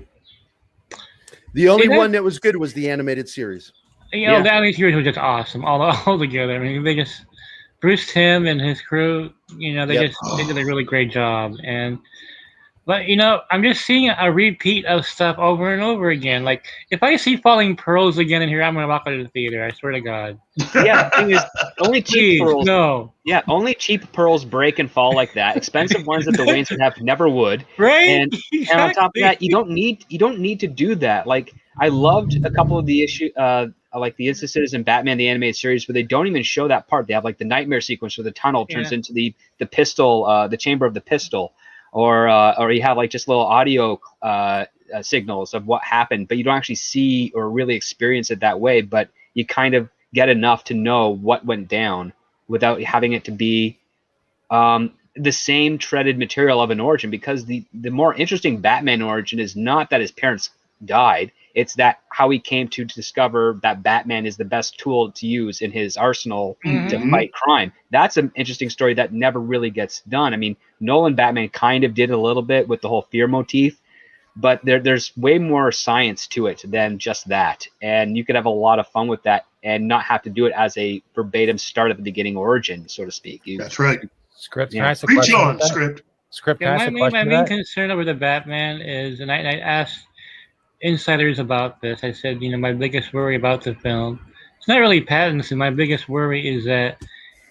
The only one that was good was the animated series. You know, the animated series was just awesome all together. I mean, they just Bruce Timm and his crew, you know, they did a really great job. But you know, I'm just seeing a repeat of stuff over and over again. Like if I see Falling Pearls again in here, I'm gonna walk out of the theater. I swear to God. Yeah, the thing is, only cheap pearls. No. Yeah, only cheap pearls break and fall like that. Expensive ones that the Waynes would have never would. Right. And on top of that, you don't need to do that. Like I loved a couple of the like the instances in Batman the Animated Series where they don't even show that part. They have like the nightmare sequence where the tunnel turns into the pistol, the chamber of the pistol. Or you have like just little audio signals of what happened, but you don't actually see or really experience it that way. But you kind of get enough to know what went down without having it to be the same treaded material of an origin. Because the more interesting Batman origin is not that his parents died, it's that how he came to discover that Batman is the best tool to use in his arsenal to fight crime. That's an interesting story that never really gets done. I mean, Nolan Batman kind of did a little bit with the whole fear motif, but there's way more science to it than just that. And you could have a lot of fun with that and not have to do it as a verbatim start at the beginning origin, so to speak. That's right. Script. Yeah. Can I ask a Preach question on, about that? Script. Script. Can I Yeah, ask a my question main about that? concern over the Batman is, and I asked insiders about this. I said, my biggest worry about the film, it's not really Pattinson. My biggest worry is that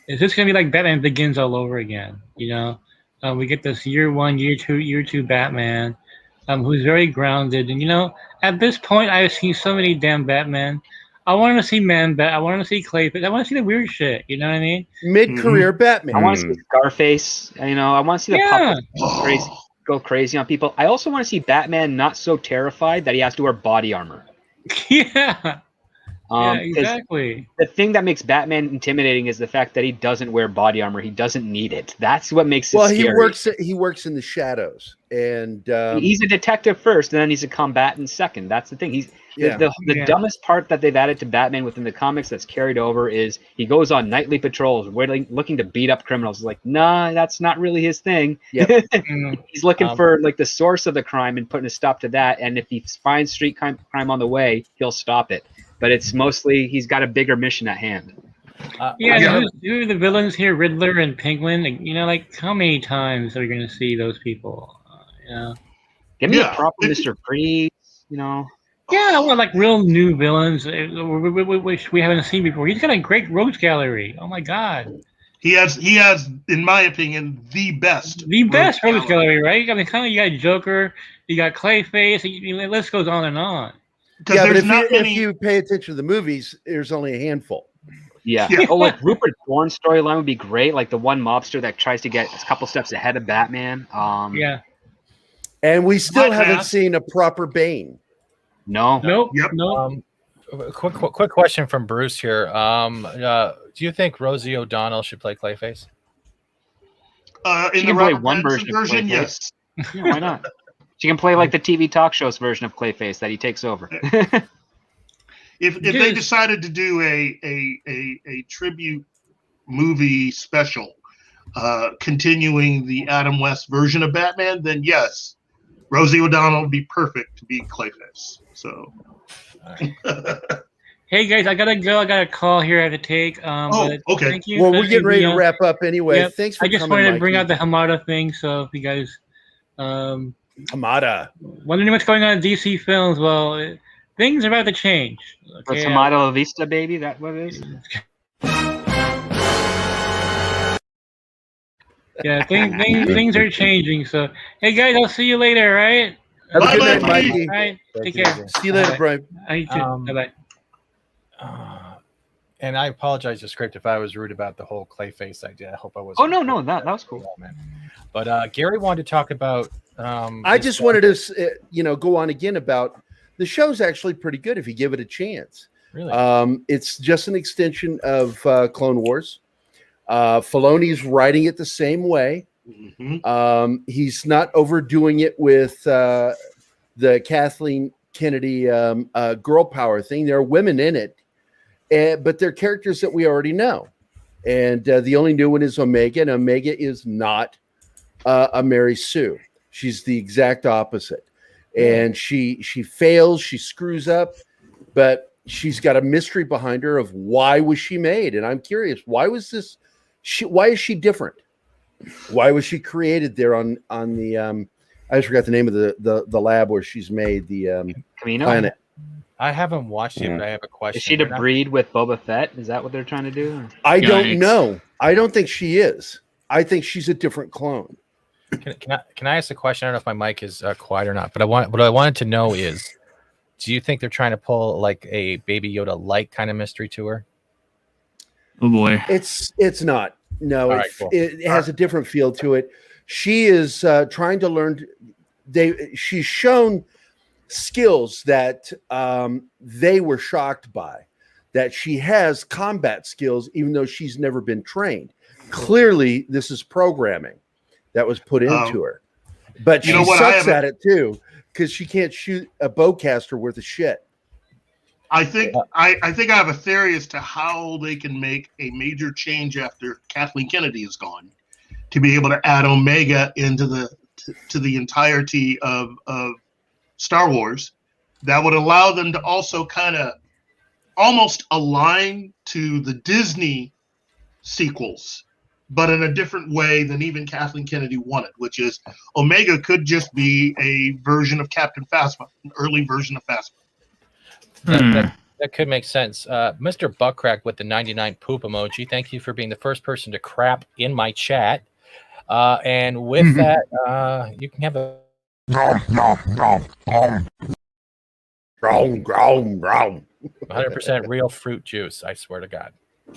is this going to be like Batman Begins all over again? We get this year 1, year 2 Batman, who's very grounded. And at this point, I've seen so many damn Batman. I want to see Man-Bat. I want to see Clayface. I want to see the weird shit. You know what I mean? Mid-career Batman. I want to see Scarface. I want to see the Yeah. puppets go crazy on people. I also want to see Batman not so terrified that he has to wear body armor. Yeah. Yeah, 'cause exactly. The thing that makes Batman intimidating is the fact that he doesn't wear body armor. He doesn't need it. That's what makes it scary. He works in the shadows, and he's a detective first, and then he's a combatant second. That's the thing. He's the dumbest part that they've added to Batman within the comics that's carried over is he goes on nightly patrols, looking to beat up criminals. It's like, nah, that's not really his thing. Yep. He's looking for like the source of the crime and putting a stop to that. And if he finds street crime on the way, he'll stop it. But it's mostly he's got a bigger mission at hand. Who are the villains here? Riddler and Penguin. Like how many times are we going to see those people? Give me a proper Mr. Freeze. Yeah, I want like real new villains, which we haven't seen before. He's got a great rogues gallery. Oh my god. He has, in my opinion, the best rogues gallery, right? I mean, kind of you got Joker, you got Clayface, the list goes on and on. Yeah, but if you pay attention to the movies, there's only a handful. Yeah. Oh, like Rupert Thorne's storyline would be great. Like the one mobster that tries to get a couple steps ahead of Batman. Yeah. And we still haven't seen a proper Bane. No. Nope. Yep. Nope. Quick question from Bruce here. Do you think Rosie O'Donnell should play Clayface? In the Robert Pattinson version, yes. Yeah, why not? She can play like the TV talk shows version of Clayface that he takes over. If they decided to do a tribute movie special, continuing the Adam West version of Batman, then yes, Rosie O'Donnell would be perfect to be Clayface. So. Hey guys, I gotta go. I got a call here I have to take. Okay. Thank you. Well, we're getting ready to wrap up anyway. Yep. Thanks for I just coming, wanted to bring Mikey. out the Hamada thing. So if you guys Hamada. wondering what's going on in DC films, well, things are about to change. Okay, Tomato La Vista, baby. That what it is? Yeah, things are changing. So, hey guys, I'll see you later. Right? Have a good night, Bye, Mikey. All right. Take you. care. See you later, Brian. You too. Bye bye. And I apologize to Script if I was rude about the whole Clayface idea. I hope I was. Oh no, that was cool. Man. But Gary wanted to talk about. I just wanted to, go on again about the show's actually pretty good if you give it a chance. Really? It's just an extension of Clone Wars. Filoni's writing it the same way. Mm-hmm. He's not overdoing it with the Kathleen Kennedy girl power thing. There are women in it, but they're characters that we already know. And the only new one is Omega, and Omega is not a Mary Sue. She's the exact opposite. And she fails, she screws up, but she's got a mystery behind her of why was she made. And I'm curious, why was this? Why is she different? Why was she created there on the I just forgot the name of the lab where she's made the planet. I haven't watched it, but I have a question. Is she to breed with Boba Fett? Is that what they're trying to do? I don't know. I don't think she is. I think she's a different clone. Can I ask a question? I don't know if my mic is quiet or not, but what I wanted to know is, do you think they're trying to pull like a Baby Yoda-like kind of mystery to her? Oh boy, it's not. No, All right, cool. It has a different feel to it. She is trying to learn. She's shown skills that they were shocked by. That she has combat skills, even though she's never been trained. Clearly, this is programming that was put into her. But she sucks at it too, because she can't shoot a bowcaster worth of shit. I think I have a theory as to how they can make a major change after Kathleen Kennedy is gone, to be able to add Omega into the entirety of Star Wars. That would allow them to also kind of almost align to the Disney sequels, but in a different way than even Kathleen Kennedy wanted, which is Omega could just be a version of Captain Phasma, an early version of Phasma. That could make sense. Mr. Buckcrack with the 99 poop emoji, thank you for being the first person to crap in my chat. And with that, you can have a... Wrong. 100% real fruit juice, I swear to God.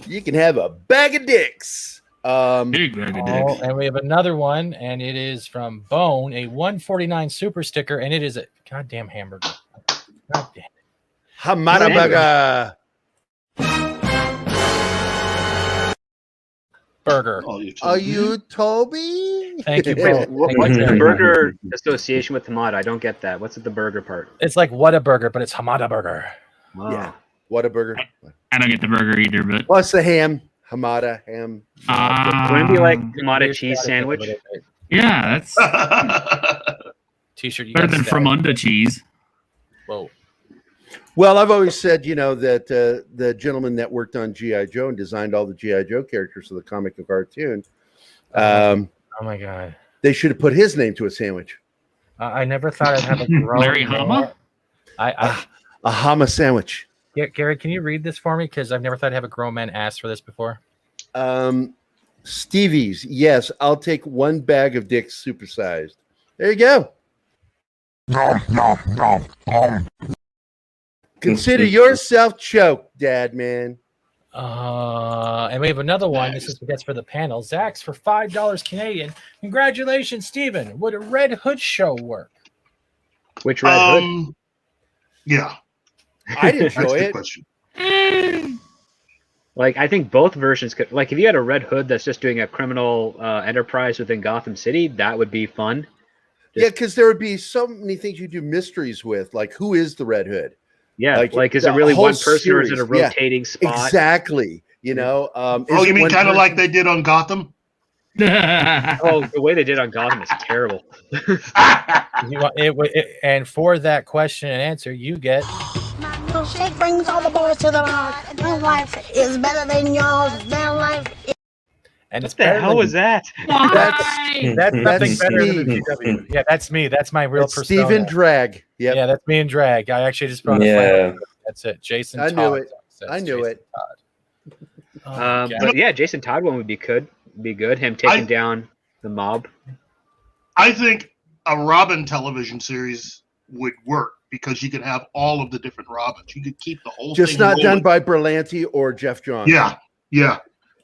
You can have a bag of dicks. Big bag of dicks. And we have another one, and it is from Bone, a 149 super sticker, and it is a goddamn hamburger. God damn it. Hamada burger. Burger. Are you Toby? Thank you. What's the burger association with Hamada? I don't get that. What's the burger part? It's like Whataburger, but it's Hamada burger. Wow. Yeah. Whataburger. I don't get the burger either, but What's the ham? Hamada ham. Wouldn't it be like Hamada cheese sandwich? yeah, that's T-shirt. You better got than stabbed. Fremunda cheese. Whoa. Well, I've always said, that the gentleman that worked on G.I. Joe and designed all the G.I. Joe characters for the comic and cartoon, Oh my God. they should have put his name to a sandwich. I never thought I'd have a grown Larry man. Hama? A Hama sandwich. Yeah, Gary, can you read this for me? Because I've never thought I'd have a grown man ask for this before. Stevie's. Yes, I'll take one bag of dicks supersized. There you go. Consider yourself choked, Dad, man. And we have another one. This is that's for the panel. Zach's for $5 Canadian. Congratulations, Steven. Would a Red Hood show work? Which Red Hood? Yeah. I'd That's enjoy the it. question. Like, I think both versions could. Like, if you had a Red Hood that's just doing a criminal enterprise within Gotham City, that would be fun. Yeah, because there would be so many things you do mysteries with, like who is the Red Hood? Yeah, like is the it really whole one person or is it a series. Yeah, rotating spot? Exactly. You mean kind of like they did on Gotham? Oh, the way they did on Gotham is terrible. And for that question and answer, you get Milkshake brings all the boys to the bar. My life is better than yours. Their life is... And What the hell was that? That's nothing better than the Steve. GW. Yeah, that's me. That's my real It's persona. Steven Drag. Yep. Yeah, that's me in drag. I actually just brought a Yeah. That's it. Jason I Todd. knew it. Says I knew Jason it. Todd. Oh, God. But yeah, Jason Todd one would be good. Him taking down the mob. I think a Robin television series would work because you could have all of the different Robins. You could keep the whole Just thing not rolling. done by Berlanti or Jeff Johns. Yeah.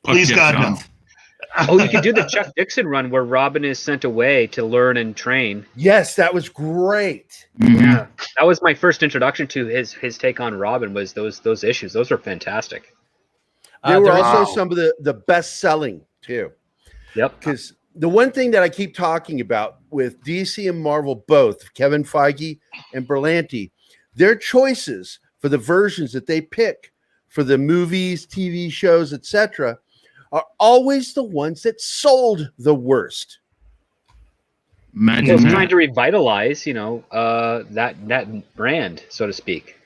Please, Jeff God, Johns. no. Oh, you could do the Chuck Dixon run where Robin is sent away to learn and train. Yes, that was great. Yeah, that was my first introduction to his take on Robin. Was those issues? Those are fantastic. They were there is- also some of the best selling too. Yep. Because the one thing that I keep talking about with DC and Marvel, both Kevin Feige and Berlanti, their choices for the versions that they pick for the movies, TV shows, etc., are always the ones that sold the worst. Imagine Well, it's that. trying to revitalize, that brand, so to speak.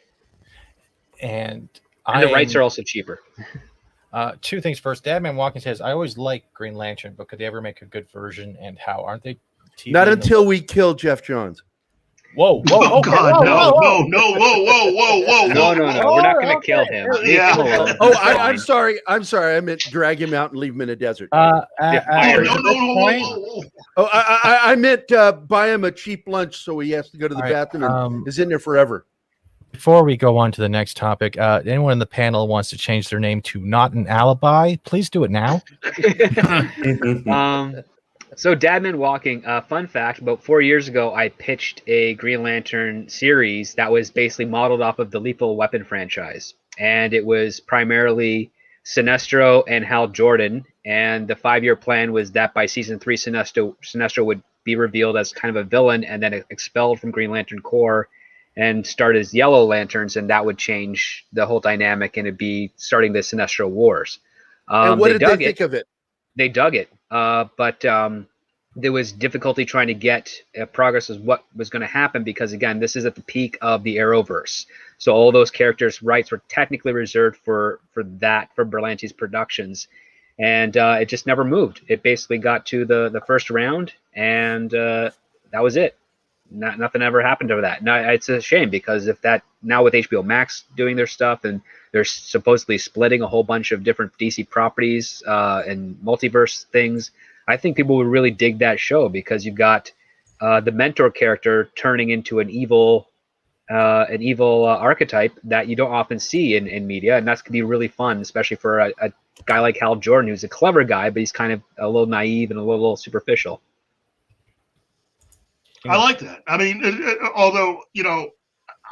And And the rights are also cheaper. two things first. Dadman Walking says, I always like Green Lantern, but could they ever make a good version? And how? Aren't they? TV Not in the- until we kill Jeff Johns. Whoa, Oh, okay, God, whoa, no, whoa, whoa. no, whoa. No, we're not going to okay. kill him. Leave Yeah. him alone. Oh, It's I'm fine. sorry. I'm sorry. I meant drag him out and leave him in a desert. Oh, At no, this whoa, point, whoa. Oh, I meant buy him a cheap lunch so he has to go to the All right, bathroom and is in there forever. Before we go on to the next topic, anyone in the panel wants to change their name to Not an Alibi, please do it now. So Dadman Walking, fun fact, about 4 years ago, I pitched a Green Lantern series that was basically modeled off of the Lethal Weapon franchise. And it was primarily Sinestro and Hal Jordan. And the 5-year plan was that by season 3, Sinestro would be revealed as kind of a villain and then expelled from Green Lantern Corps and start as Yellow Lanterns. And that would change the whole dynamic and it'd be starting the Sinestro Wars. And what did they think of it? They dug it, but there was difficulty trying to get progress as what was going to happen because, again, this is at the peak of the Arrowverse. So all those characters' rights were technically reserved for Berlanti's productions, and it just never moved. It basically got to the first round, and that was it. Nothing ever happened over that. Now it's a shame because now with HBO Max doing their stuff and they're supposedly splitting a whole bunch of different DC properties and multiverse things, I think people would really dig that show because you've got the mentor character turning into an evil archetype that you don't often see in media, and that's gonna be really fun, especially for a guy like Hal Jordan, who's a clever guy, but he's kind of a little naive and a little superficial. I like that. I mean, although,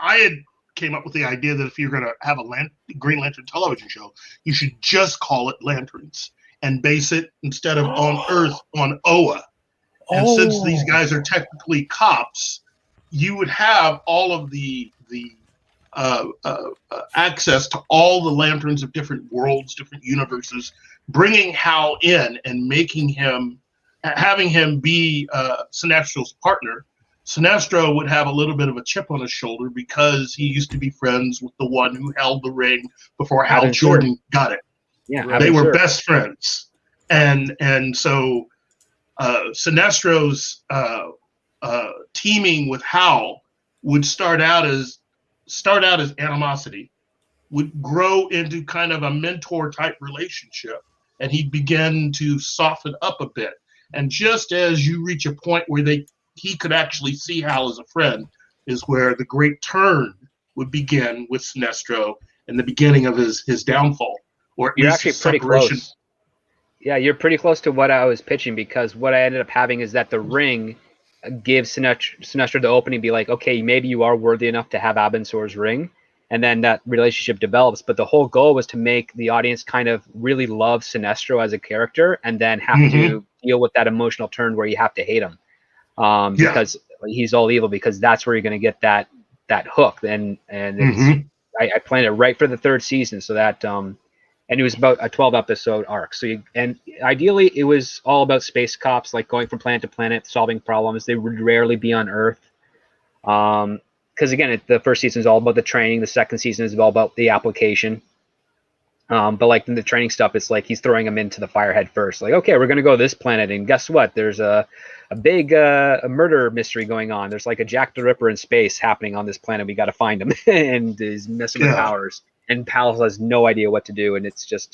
I had came up with the idea that if you're going to have a Green Lantern television show, you should just call it Lanterns and base it, instead of on Earth, on Oa. And since these guys are technically cops, you would have all of the access to all the Lanterns of different worlds, different universes, bringing Hal in and having him be Sinestro's partner. Sinestro would have a little bit of a chip on his shoulder because he used to be friends with the one who held the ring before Hal Jordan got it. Yeah, they were best friends, and so Sinestro's teaming with Hal would start out as animosity, would grow into kind of a mentor type relationship, and he'd begin to soften up a bit. And just as you reach a point where he could actually see Hal as a friend, is where the great turn would begin with Sinestro and the beginning of his downfall. Or you're actually pretty close. Yeah, you're pretty close to what I was pitching, because what I ended up having is that the ring gives Sinestro the opening, be like, okay, maybe you are worthy enough to have Abinsor's ring. And then that relationship develops. But the whole goal was to make the audience kind of really love Sinestro as a character and then have to deal with that emotional turn where you have to hate him because he's all evil, because that's where you're going to get that hook. And I planned it right for the 3rd season, so that and it was about a 12-episode arc. So and ideally it was all about space cops, like going from planet to planet, solving problems. They would rarely be on Earth. Because again, the first season is all about the training. The second season is all about the application. But like in the training stuff, it's like he's throwing them into the fire head first. Like, okay, we're going to go to this planet, and guess what? There's a big a murder mystery going on. There's like a Jack the Ripper in space happening on this planet. We got to find him, and he's messing with powers. And Pal has no idea what to do, and it's just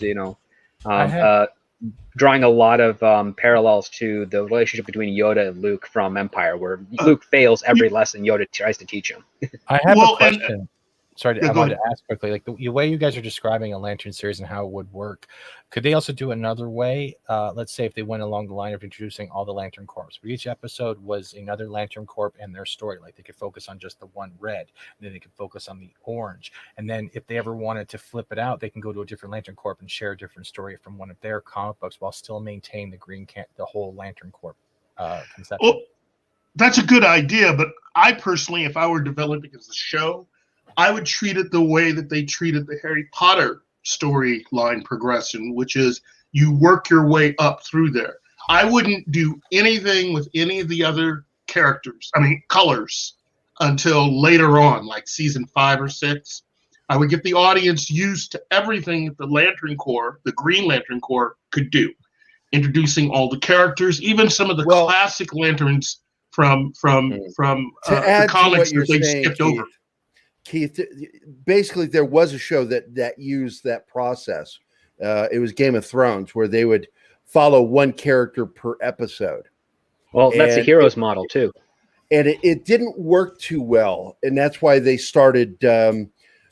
drawing a lot of parallels to the relationship between Yoda and Luke from Empire, where Luke fails every lesson Yoda tries to teach him. I have a question. Sorry, I wanted to ask quickly, like the way you guys are describing a Lantern series and how it would work, could they also do another way? Let's say if they went along the line of introducing all the Lantern Corps, where each episode was another Lantern Corps and their story, like they could focus on just the one red, and then they could focus on the orange, and then if they ever wanted to flip it out, they can go to a different Lantern Corps and share a different story from one of their comic books while still maintain the whole Lantern Corps conception. Well, that's a good idea, but I personally, if I were developing as a show, I would treat it the way that they treated the Harry Potter storyline progression, which is you work your way up through there. I wouldn't do anything with any of the other colors, until later on, like season 5 or 6. I would get the audience used to everything that the Lantern Corps, the Green Lantern Corps, could do. Introducing all the characters, even some of the classic Lanterns from the comics that they skipped over. Keith, basically there was a show that used that process. It was Game of Thrones, where they would follow one character per episode. Well, that's a Heroes model too. And it didn't work too well. And that's why they started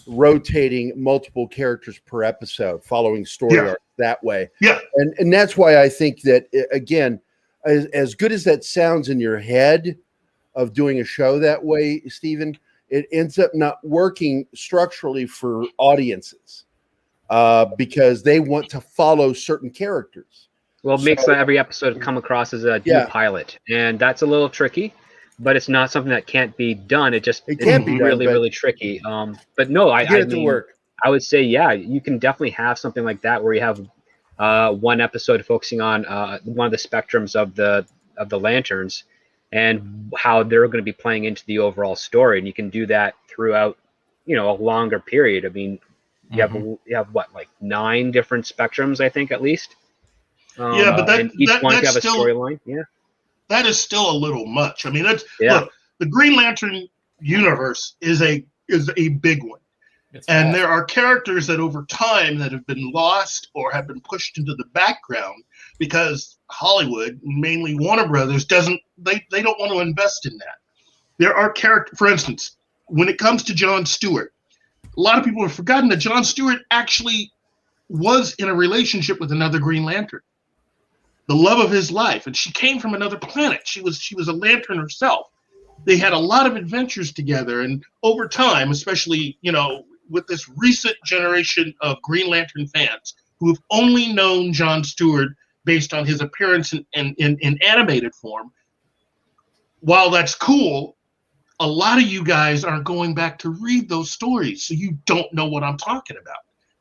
rotating multiple characters per episode, following story arcs that way. Yeah. And that's why I think that, again, as good as that sounds in your head of doing a show that way, Stephen, it ends up not working structurally for audiences because they want to follow certain characters. Well, it makes every episode come across as a new pilot, and that's a little tricky, but it's not something that can't be done. It can't be really, really tricky. But no, I mean, work. I would say, yeah, you can definitely have something like that where you have one episode focusing on one of the spectrums of the lanterns and how they're going to be playing into the overall story, and you can do that throughout, a longer period. I mean, you have what, like 9 different spectrums, I think, at least. Yeah, but each one that's have a still, storyline. Yeah, that is still a little much. I mean, look, the Green Lantern universe is a big one, and there are characters that over time that have been lost or have been pushed into the background because Hollywood, mainly Warner Brothers, they don't want to invest in that. There are characters, for instance, when it comes to Jon Stewart, a lot of people have forgotten that Jon Stewart actually was in a relationship with another Green Lantern, the love of his life, and she came from another planet. She was a Lantern herself. They had a lot of adventures together, and over time, especially with this recent generation of Green Lantern fans who have only known Jon Stewart based on his appearance in animated form, while that's cool, a lot of you guys aren't going back to read those stories, so you don't know what I'm talking about.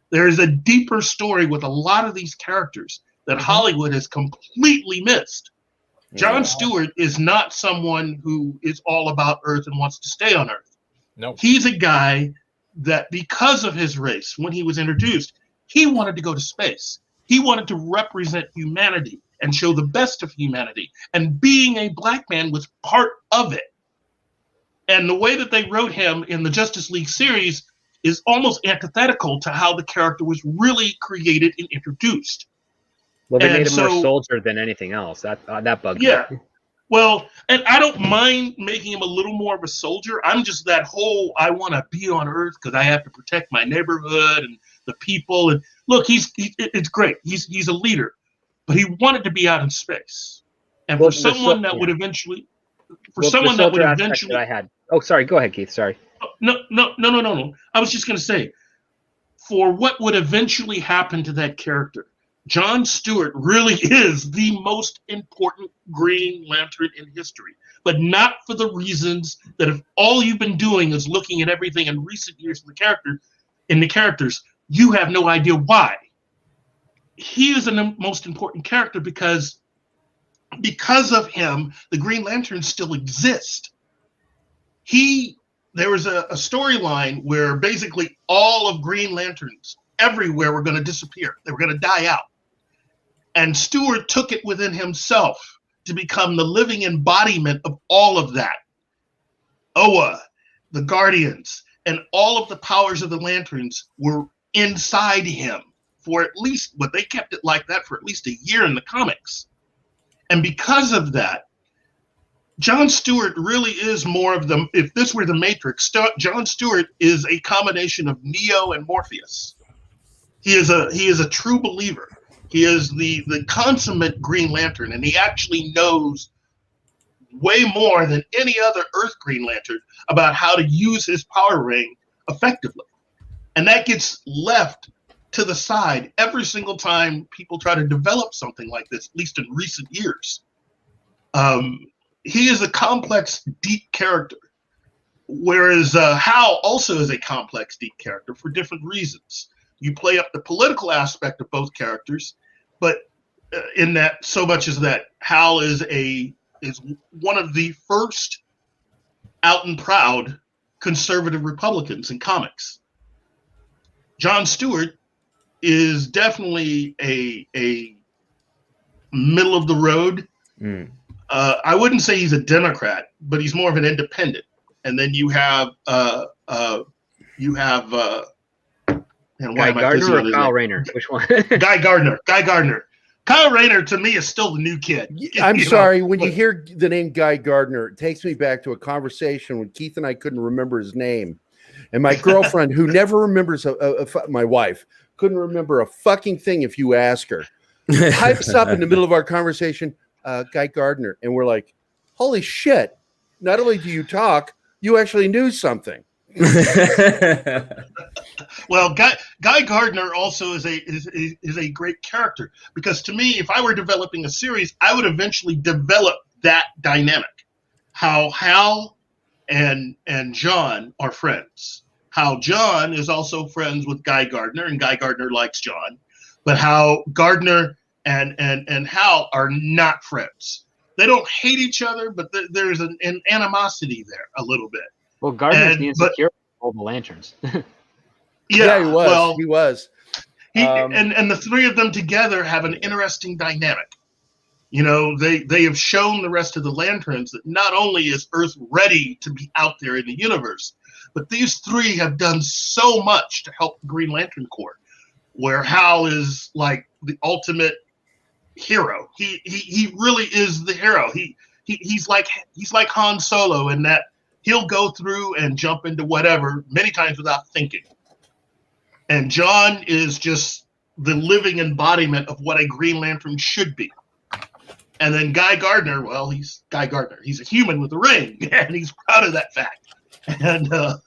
There is a deeper story with a lot of these characters that Hollywood has completely missed. Jon Stewart is not someone who is all about Earth and wants to stay on Earth. No, he's a guy that, because of his race, when he was introduced, he wanted to go to space. He wanted to represent humanity and show the best of humanity. And being a black man was part of it. And the way that they wrote him in the Justice League series is almost antithetical to how the character was really created and introduced. Well, they made him more soldier than anything else. That bugged me. Yeah. Well, and I don't mind making him a little more of a soldier. I'm just that whole, I want to be on Earth because I have to protect my neighborhood and the people. And look, it's great. He's a leader, but he wanted to be out in space. And for someone that would eventually, I had. Oh, sorry. Go ahead, Keith. Sorry. No. I was just going to say, for what would eventually happen to that character, Jon Stewart really is the most important Green Lantern in history, but not for the reasons that if all you've been doing is looking at everything in recent years in the characters, you have no idea why. He is the most important character because of him, the Green Lanterns still exist. There was a storyline where basically all of Green Lanterns everywhere were going to disappear. They were going to die out. And Stewart took it within himself to become the living embodiment of all of that. Oa, the Guardians, and all of the powers of the Lanterns were inside him for at least, they kept it like that for at least a year in the comics. And because of that, Jon Stewart really is more of if this were the Matrix, Jon Stewart is a combination of Neo and Morpheus. He is a true believer. He is the consummate Green Lantern, and he actually knows way more than any other Earth Green Lantern about how to use his power ring effectively. And that gets left to the side every single time people try to develop something like this, at least in recent years. He is a complex, deep character, whereas Hal also is a complex, deep character for different reasons. You play up the political aspect of both characters, but in that so much as that Hal is one of the first out and proud conservative Republicans in comics. Jon Stewart is definitely a middle of the road. I wouldn't say he's a Democrat, but he's more of an independent. And then you have Guy Gardner or Kyle Rayner? Which one? Guy Gardner. Kyle Rayner to me is still the new kid. I'm sorry. When you hear the name Guy Gardner, it takes me back to a conversation when Keith and I couldn't remember his name. And my girlfriend, who never remembers my wife, couldn't remember a fucking thing if you ask her, pipes up in the middle of our conversation. Guy Gardner," and we're like, "Holy shit! Not only do you talk, you actually knew something." Well, Guy Gardner also is a great character, because to me, if I were developing a series, I would eventually develop that dynamic. How Hal and John are friends. How John is also friends with Guy Gardner, and Guy Gardner likes John. But how Gardner and Hal are not friends. They don't hate each other, but there's an animosity there a little bit. Well, Gardner's the insecure of the Lanterns. Yeah, he was. Well, he was. And the three of them together have an interesting dynamic. You know, they have shown the rest of the Lanterns that not only is Earth ready to be out there in the universe, but these three have done so much to help the Green Lantern Corps, where Hal is like the ultimate hero. He really is the hero. He's like Han Solo in that he'll go through and jump into whatever many times without thinking. And John is just the living embodiment of what a Green Lantern should be. And then Guy Gardner, well, he's Guy Gardner. He's a human with a ring, and he's proud of that fact. And does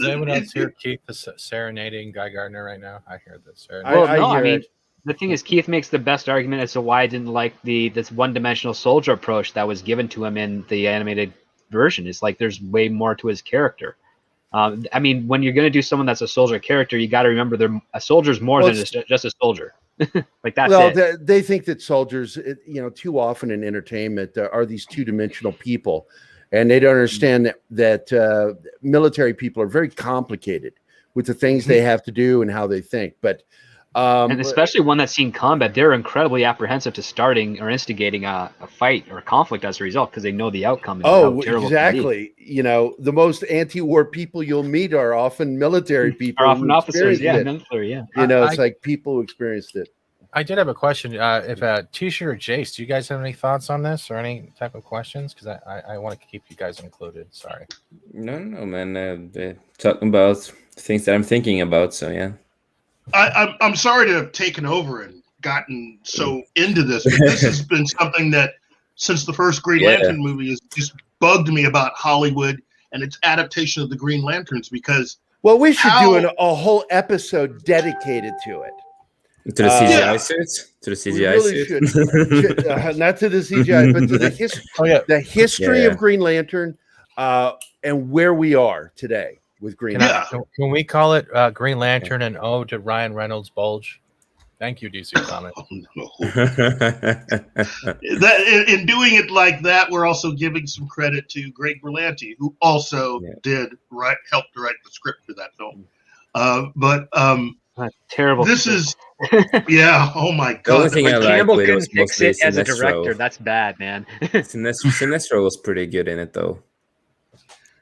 anyone else hear Keith serenading Guy Gardner right now? I hear this. I mean, the thing is, Keith makes the best argument as to why I didn't like this one-dimensional soldier approach that was given to him in the animated version. It's like there's way more to his character. I mean, when you're going to do someone that's a soldier character, you got to remember a soldier's more than just a soldier. Like that's it. They think that soldiers, too often in entertainment are these two-dimensional people, and they don't understand that military people are very complicated with the things they have to do and how they think. But and especially one that's seen combat, they're incredibly apprehensive to starting or instigating a fight or a conflict as a result, because they know the outcome. And exactly. The most anti-war people you'll meet are often military people. Are often officers, military, yeah. It's like people who experienced it. I did have a question. If T-shirt or Jace, do you guys have any thoughts on this or any type of questions? Because I want to keep you guys included. Sorry. No, man. They're talking about things that I'm thinking about. So yeah. I'm sorry to have taken over and gotten so into this, but this has been something that since the first Green Lantern movie has just bugged me about Hollywood and its adaptation of the Green Lanterns, because we should do a whole episode dedicated to it. To the CGI suits? To the CGI suits? Not to the CGI, but to the history of Green Lantern and where we are today with Green Lantern. Can we call it Green Lantern and ode to Ryan Reynolds' bulge? Thank you, DC Comics. In doing it like that, we're also giving some credit to Greg Berlanti, who also helped write the script for that film. That's terrible. This is, oh my God. The only thing I Campbell liked couldn't fix it as a Sinestro. director. That's bad, man. Sinestro was pretty good in it, though.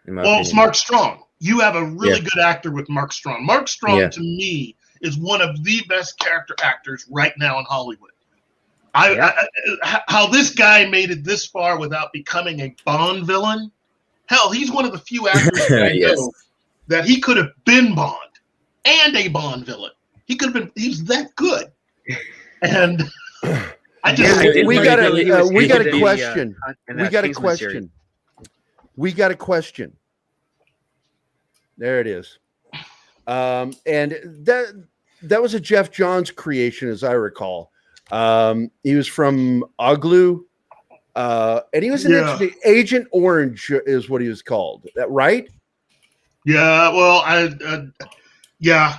It's Mark Strong. You have a really good actor with Mark Strong. Mark Strong, to me, is one of the best character actors right now in Hollywood. How this guy made it this far without becoming a Bond villain. Hell, he's one of the few actors that I know that he could have been Bond and a Bond villain. He could have been. He's that good. And I just we got a question. We got a question. There it is. And that was a Jeff Johns creation, as I recall. He was from Oglu, and he was an Agent Orange, is what he was called. That right? Yeah. Well, yeah.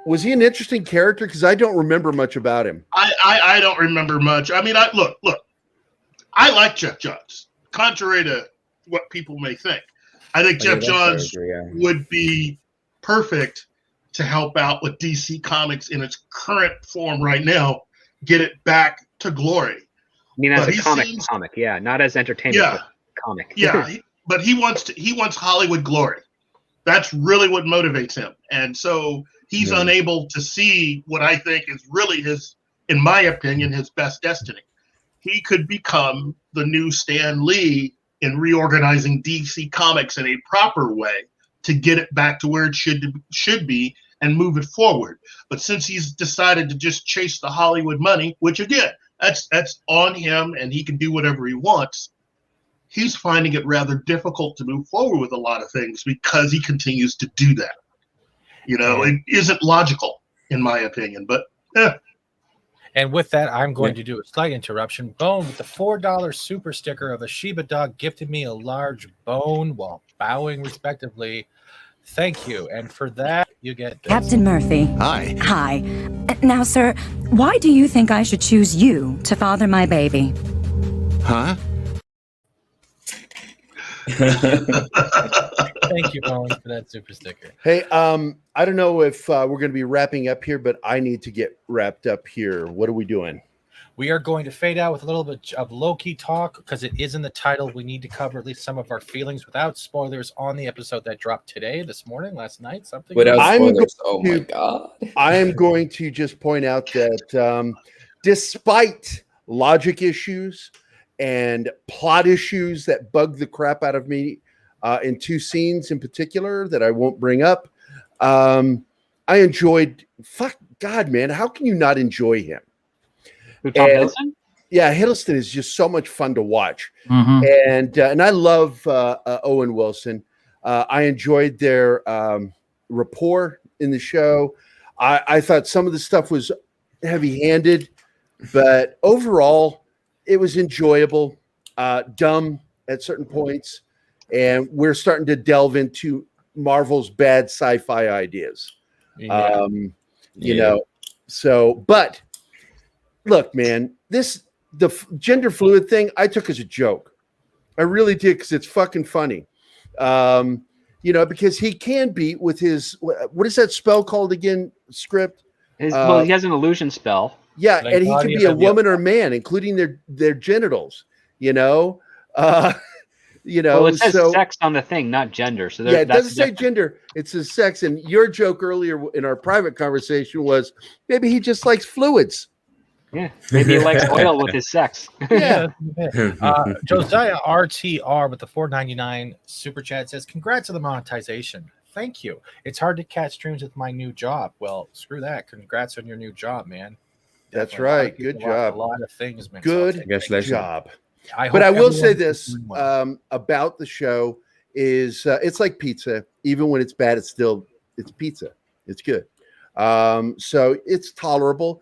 Was he an interesting character? Because I don't remember much about him. I don't remember much. I mean, look. I like Jeff Johns, contrary to what people may think. I think Jeff Johns would be perfect to help out with DC Comics in its current form right now, get it back to glory. I mean, as a comic, not as entertainment, but comic. Yeah, but he wants Hollywood glory. That's really what motivates him. And so he's unable to see what I think is really in my opinion, his best destiny. He could become the new Stan Lee in reorganizing DC Comics in a proper way to get it back to where it should be and move it forward. But since he's decided to just chase the Hollywood money, which again, that's on him and he can do whatever he wants, he's finding it rather difficult to move forward with a lot of things because he continues to do that. It isn't logical, in my opinion, but And with that, I'm going to do a slight interruption. Bone with the $4 super sticker of a Shiba dog gifted me a large bone while bowing respectively. Thank you. And for that, you get this. Captain Murphy. Hi. Hi. Now, sir, why do you think I should choose you to father my baby? Huh? Thank you, Bone, for that super sticker. Hey, I don't know if we're going to be wrapping up here, but I need to get wrapped up here. What are we doing? We are going to fade out with a little bit of Loki talk because it is in the title. We need to cover at least some of our feelings without spoilers on the episode that dropped today, this morning, last night, something. Without spoilers. Oh my god. I am going to just point out that despite logic issues and plot issues that bug the crap out of me in two scenes in particular that I won't bring up, I enjoyed. Fuck God, man! How can you not enjoy him? Tom Hiddleston? Yeah, Hiddleston is just so much fun to watch, Mm-hmm. and I love Owen Wilson. I enjoyed their rapport in the show. I thought some of the stuff was heavy-handed, but overall, it was enjoyable. Dumb at certain points, and we're starting to delve into Marvel's bad sci-fi ideas. Yeah. But look, man, the gender fluid thing I took as a joke. I really did, because it's fucking funny. Because he can be with his, what is that spell called again? Script. He has an illusion spell. Yeah, Like and he can be a woman or a man, including their genitals. Well, it says sex on the thing, not gender. So it doesn't say gender; it says sex. And your joke earlier in our private conversation was maybe he just likes fluids. Yeah, maybe he likes oil with his sex. Yeah. Josiah RTR with the $4.99 super chat says, "Congrats on the monetization. Thank you. It's hard to catch streams with my new job." Well, screw that. Congrats on your new job, man. That's Definitely. right. Good job. A lot of things, man. Good Congratulations. job. But I will say this about the show is it's like pizza. Even when it's bad, it's pizza. It's good. So it's tolerable.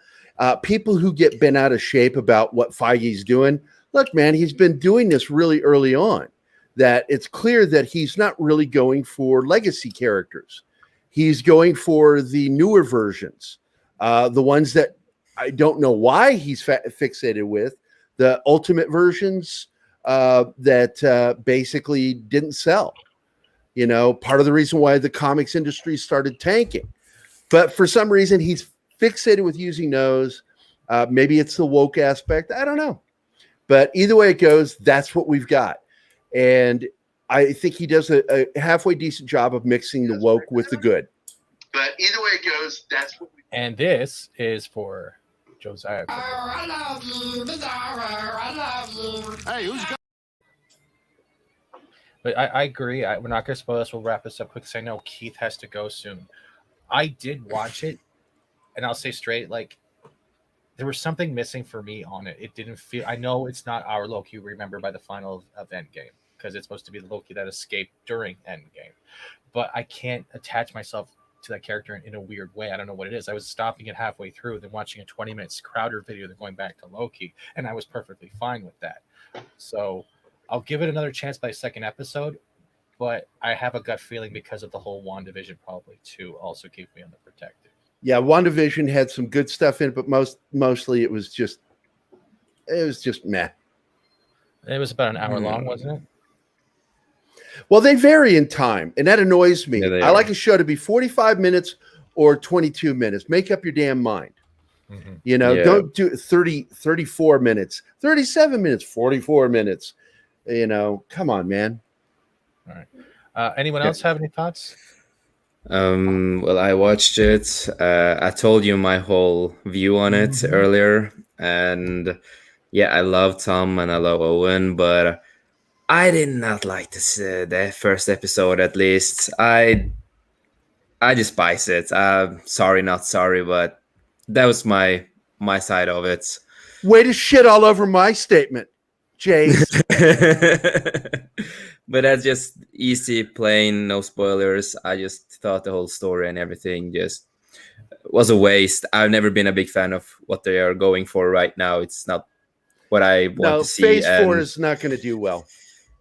People who get bent out of shape about what Feige's doing, look, man, he's been doing this really early on. That it's clear that he's not really going for legacy characters. He's going for the newer versions, the ones that I don't know why he's fixated with, the ultimate versions that basically didn't sell. Part of the reason why the comics industry started tanking. But for some reason, he's fixated with using those. Maybe it's the woke aspect. I don't know. But either way it goes, that's what we've got. And I think he does a halfway decent job of mixing the woke with the good. But either way it goes, that's what we. And this is for Josiah. I love you, I love you. Hey, who's got? But I agree. We're not going to spoil this. We'll wrap this up quick because I know Keith has to go soon. I did watch it, and I'll say straight, there was something missing for me on it. It didn't feel. I know it's not our Loki we remember by the final of Endgame, because it's supposed to be the Loki that escaped during Endgame. But I can't attach myself to that character in a weird way. I don't know what it is. I was stopping it halfway through, then watching a 20-minute Crowder video, then going back to Loki, and I was perfectly fine with that. So I'll give it another chance by the second episode, but I have a gut feeling because of the whole WandaVision probably too also keep me on the protective. Yeah, WandaVision had some good stuff in it, but mostly it was just meh. It was about an hour long, wasn't it? Well, they vary in time, and that annoys me. Yeah, I like a show to be 45 minutes or 22 minutes. Make up your damn mind. Mm-hmm. Don't do 34 minutes, 37 minutes, 44 minutes. Come on, man. All right. Anyone else have any thoughts? Well, I watched it. I told you my whole view on it earlier, and yeah, I love Tom and I love Owen, but I did not like this the first episode. At least I I despise it. Sorry, not sorry, but that was my side of it. Way to shit all over my statement, Jace. But that's just easy, plain, no spoilers. I just thought the whole story and everything just was a waste. I've never been a big fan of what they are going for right now. It's not what I want to see. Phase 4 is not going to do well.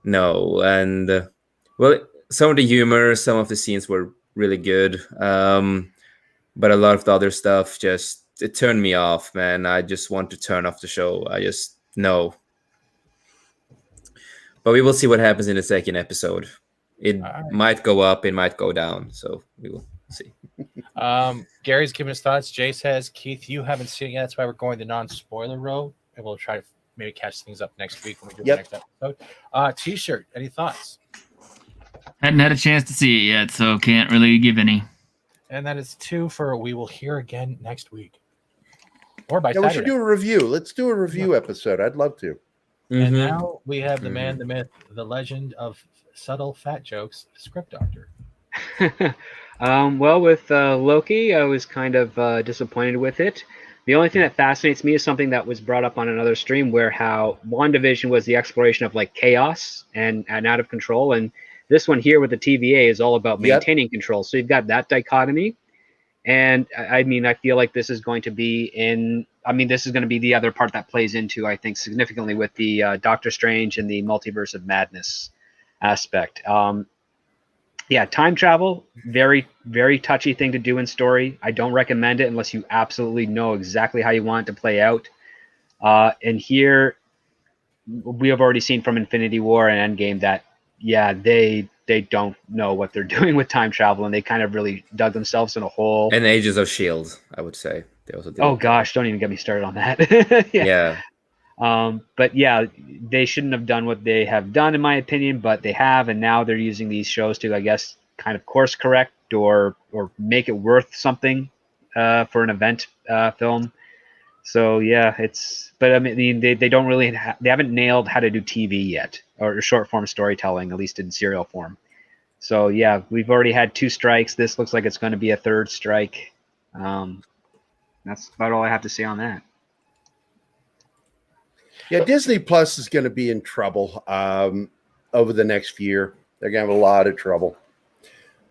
No, and well, some of the humor, some of the scenes were really good, but a lot of the other stuff just it turned me off, man. I just want to turn off the show. I just no. But we will see what happens in the second episode. It might go up, it might go down, so we will see. Gary's giving his thoughts. Jay says, Keith, you haven't seen it yet. That's why we're going the non-spoiler road, and we'll try to maybe catch things up next week when we do the next episode. T-shirt, any thoughts? Hadn't had a chance to see it yet, so can't really give any. And that is 2 for we will hear again next week. Or by we Saturday. should do a review. Let's do a review episode. I'd love to. And now we have the man, the myth, the legend of subtle fat jokes, Script Doctor. Well, with Loki, I was kind of disappointed with it. The only thing that fascinates me is something that was brought up on another stream, where how WandaVision was the exploration of like chaos and out of control, and this one here with the TVA is all about maintaining control. So you've got that dichotomy, and I mean, I feel like this is going to be this is going to be the other part that plays into, I think, significantly with the Doctor Strange and the Multiverse of Madness aspect. Yeah, time travel, very, very touchy thing to do in story. I don't recommend it unless you absolutely know exactly how you want it to play out. And here, we have already seen from Infinity War and Endgame that, yeah, they don't know what they're doing with time travel, and they kind of really dug themselves in a hole. And Agents of S.H.I.E.L.D., I would say. They also did. Oh, gosh, don't even get me started on that. Yeah. But yeah, they shouldn't have done what they have done, in my opinion, but they have, and now they're using these shows to, I guess, kind of course correct or make it worth something for an event film. So yeah, but I mean, they don't really, they haven't nailed how to do TV yet, or short form storytelling, at least in serial form. So yeah, we've already had 2 strikes. This looks like it's going to be a 3rd strike. That's about all I have to say on that. Yeah, Disney Plus is going to be in trouble over the next year. They're going to have a lot of trouble.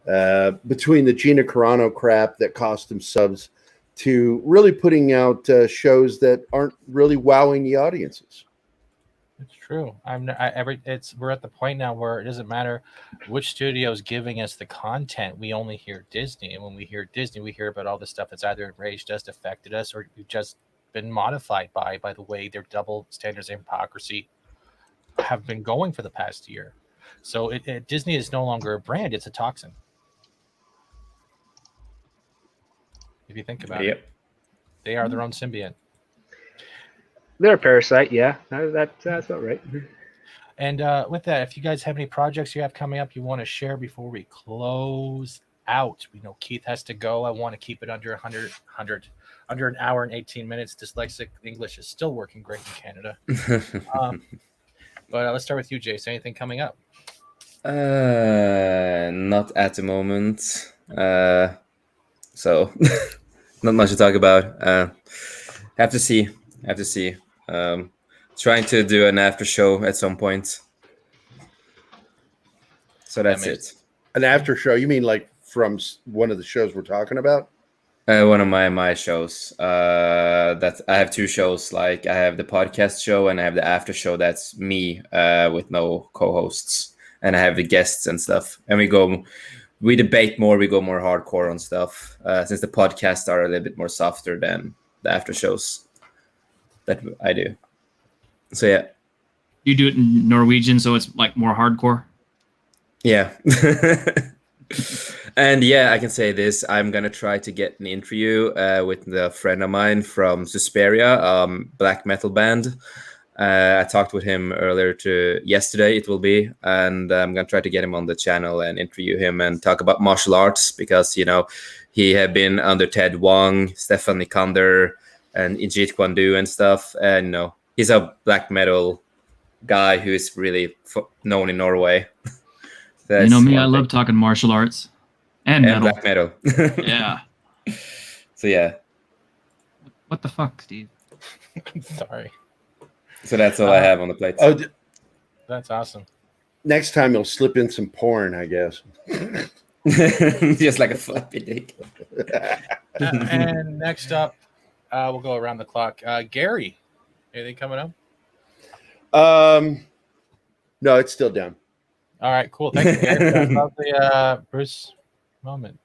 Between the Gina Carano crap that cost them subs to really putting out shows that aren't really wowing the audiences. It's true. We're at the point now where it doesn't matter which studio is giving us the content. We only hear Disney, and when we hear Disney, we hear about all the stuff that's either enraged us, affected us, or we've just been modified by the way their double standards and hypocrisy have been going for the past year. So Disney is no longer a brand; it's a toxin. If you think about it, they are their own symbiont. They're a parasite, yeah. That's about right. And with that, if you guys have any projects you have coming up you want to share before we close out, we know Keith has to go. I want to keep it under under an hour and 18 minutes. Dyslexic English is still working great in Canada. But let's start with you, Jace. Anything coming up? Not at the moment. So not much to talk about. Have to see. Trying to do an after show at some point. So that's it. An after show? You mean like from one of the shows we're talking about? One of my shows. That I have 2 shows. Like I have the podcast show and I have the after show. That's me with no co-hosts, and I have the guests and stuff. And we debate more. We go more hardcore on stuff. Since the podcasts are a little bit more softer than the after shows that I do. So yeah. You do it in Norwegian, so it's like more hardcore. Yeah. And yeah, I can say this. I'm going to try to get an interview with a friend of mine from Suspiria, black metal band. I talked with him yesterday, it will be. And I'm going to try to get him on the channel and interview him and talk about martial arts because, he had been under Ted Wong, Stefan Nikander, and Jeet Kune Do and stuff. And, he's a black metal guy who is really known in Norway. You know me, I love talking martial arts. And metal. black metal. Yeah. So yeah. What the fuck, Steve? Sorry. So that's all I have on the plate. Oh, That's awesome. next time you'll slip in some porn, I guess. Just like a floppy dick. And next up, we'll go around the clock. Gary, anything coming up? No, it's still down. All right, cool. Thank you, Gary, for that lovely Bruce moment.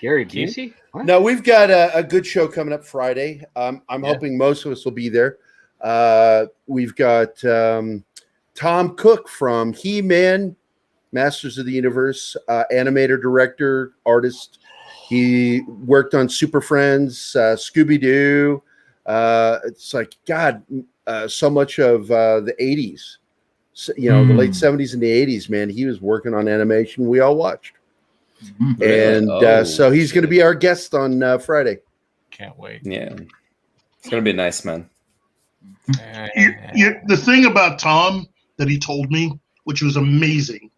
Gary Keith? Busey? What? No, we've got a good show coming up Friday. I'm hoping most of us will be there. We've got Tom Cook from He-Man, Masters of the Universe, animator, director, artist. He worked on Super Friends, Scooby-Doo. It's like, God, so much of the 80s. So, the late 70s and the 80s, man. He was working on animation we all watched. And so he's going to be our guest on Friday. Can't wait. Yeah. It's going to be nice, man. The thing about Tom that he told me, which was amazing,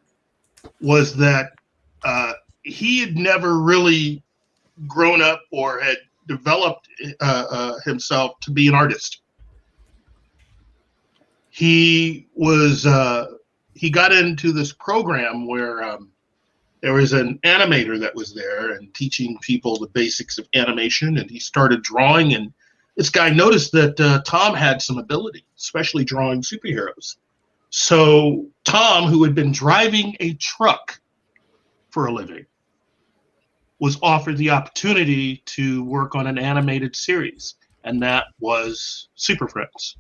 was that he had never really grown up or had developed himself to be an artist. He was he got into this program where there was an animator that was there and teaching people the basics of animation, and he started drawing, and this guy noticed that Tom had some ability, especially drawing superheroes. So Tom, who had been driving a truck for a living, was offered the opportunity to work on an animated series, and that was Super Friends.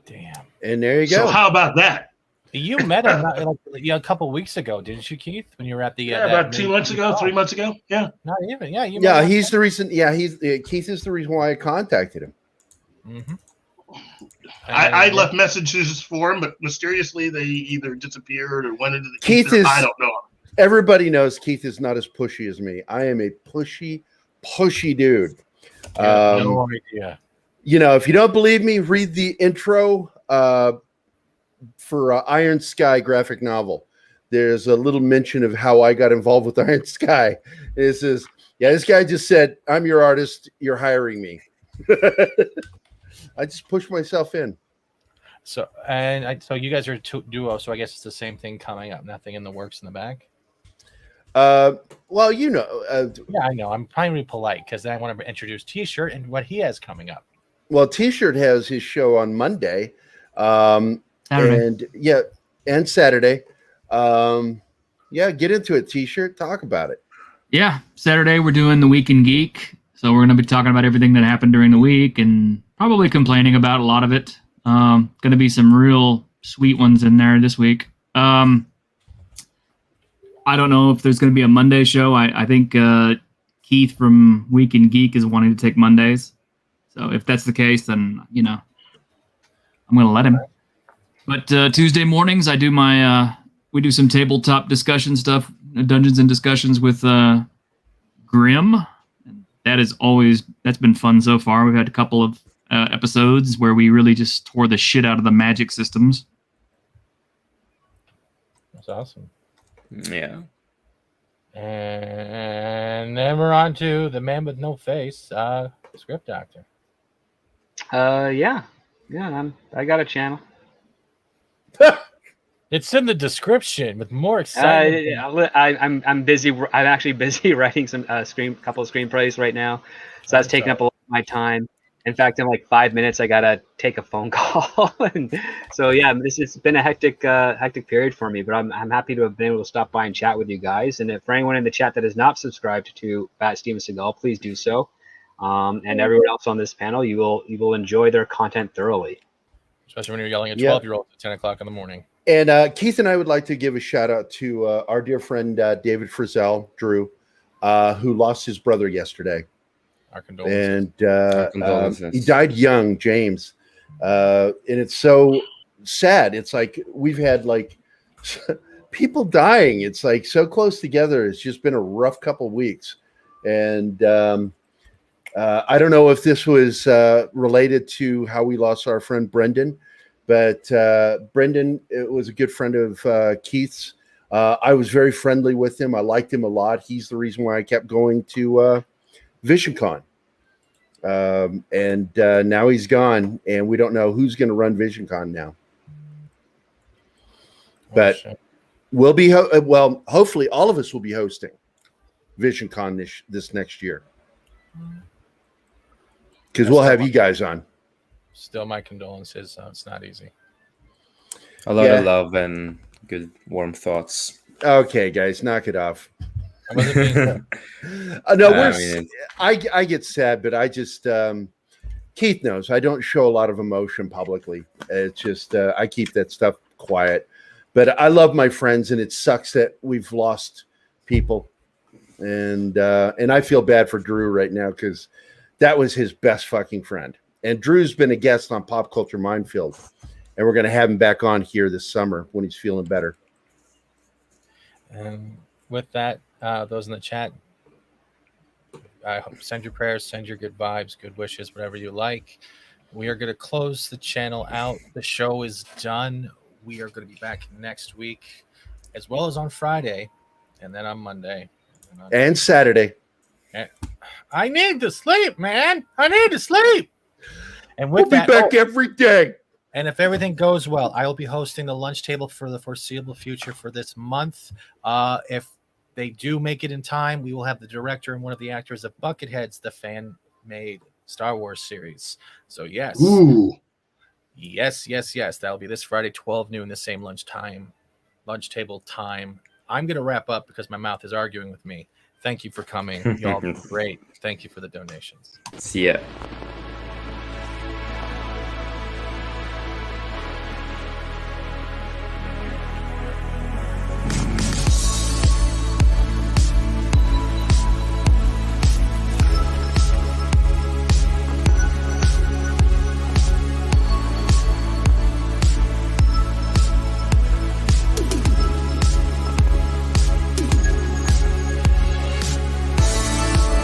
Damn. And there you go. So how about that? You met him a couple weeks ago, didn't you, Keith? When you were at the about 2 months ago, 3 months ago. Yeah, not even. Yeah, you. Yeah, he's the reason. Yeah, Keith is the reason why I contacted him. Mm-hmm. I left messages for him, but mysteriously they either disappeared or went into the Keith ether. is. I don't know. Everybody knows Keith is not as pushy as me. I am a pushy dude. No idea. If you don't believe me, read the intro for Iron Sky graphic novel. There's a little mention of how I got involved with Iron Sky. It says, this guy just said, I'm your artist. You're hiring me. I just pushed myself in. So you guys are a duo. So I guess it's the same thing coming up. Nothing in the works in the back. Well, yeah, I know. I'm trying to be polite because I want to introduce T-Shirt and what he has coming up. Well, T-Shirt has his show on Monday, Saturday. and Saturday. Get into it, T-Shirt. Talk about it. Yeah, Saturday we're doing the Week in Geek, so we're going to be talking about everything that happened during the week and probably complaining about a lot of it. Going to be some real sweet ones in there this week. I don't know if there's going to be a Monday show. I think Keith from Week in Geek is wanting to take Mondays. So if that's the case, then, I'm going to let him. But Tuesday mornings, I do we do some tabletop discussion stuff, Dungeons and Discussions with Grim. That's been fun so far. We've had a couple of episodes where we really just tore the shit out of the magic systems. That's awesome. Yeah. And then we're on to the man with no face, Script Doctor. Yeah, I got a channel. It's in the description with more excitement. I'm busy. I'm actually busy writing some couple of screenplays right now, so that's taking up a lot of my time. In fact, in like 5 minutes, I gotta take a phone call, and so yeah, it's been a hectic period for me. But I'm happy to have been able to stop by and chat with you guys. And for anyone in the chat that is not subscribed to Bat Steven Seagal, please do so. And everyone else on this panel, you will enjoy their content thoroughly. Especially when you're yelling at 12-year-olds at 10 o'clock in the morning. And Keith and I would like to give a shout out to our dear friend David Frizzell, Drew, who lost his brother yesterday. Our condolences. And he died young, James. And it's so sad. It's like we've had like people dying. It's like so close together. It's just been a rough couple of weeks. And I don't know if this was related to how we lost our friend Brendan, But Brendan was a good friend of Keith's. I was very friendly with him. I liked him a lot. He's the reason why I kept going to VisionCon. And now he's gone, and we don't know who's going to run VisionCon now. But we'll be well. Hopefully, all of us will be hosting VisionCon this next year, because we'll have you guys on. Still, my condolences. It's not easy. A lot of love and good, warm thoughts. Okay, guys, knock it off. I get sad, but I just Keith knows I don't show a lot of emotion publicly. It's just I keep that stuff quiet. But I love my friends, and it sucks that we've lost people, and I feel bad for Drew right now because that was his best fucking friend. And Drew's been a guest on Pop Culture Minefield, and we're going to have him back on here this summer when he's feeling better. And with that, those in the chat, I hope send your prayers, send your good vibes, good wishes, whatever you like. We are going to close the channel out. The show is done. We are going to be back next week, as well as on Friday, and then on Monday. And Saturday. I need to sleep, man. I need to sleep. And with we'll be back every day. And if everything goes well, I will be hosting the lunch table for the foreseeable future for this month. If they do make it in time, we will have the director and one of the actors of Bucketheads, the fan-made Star Wars series. So yes. Ooh. Yes. That'll be this Friday, 12 noon, the same lunch table time. I'm going to wrap up because my mouth is arguing with me. Thank you for coming. Y'all been great. Thank you for the donations. See ya.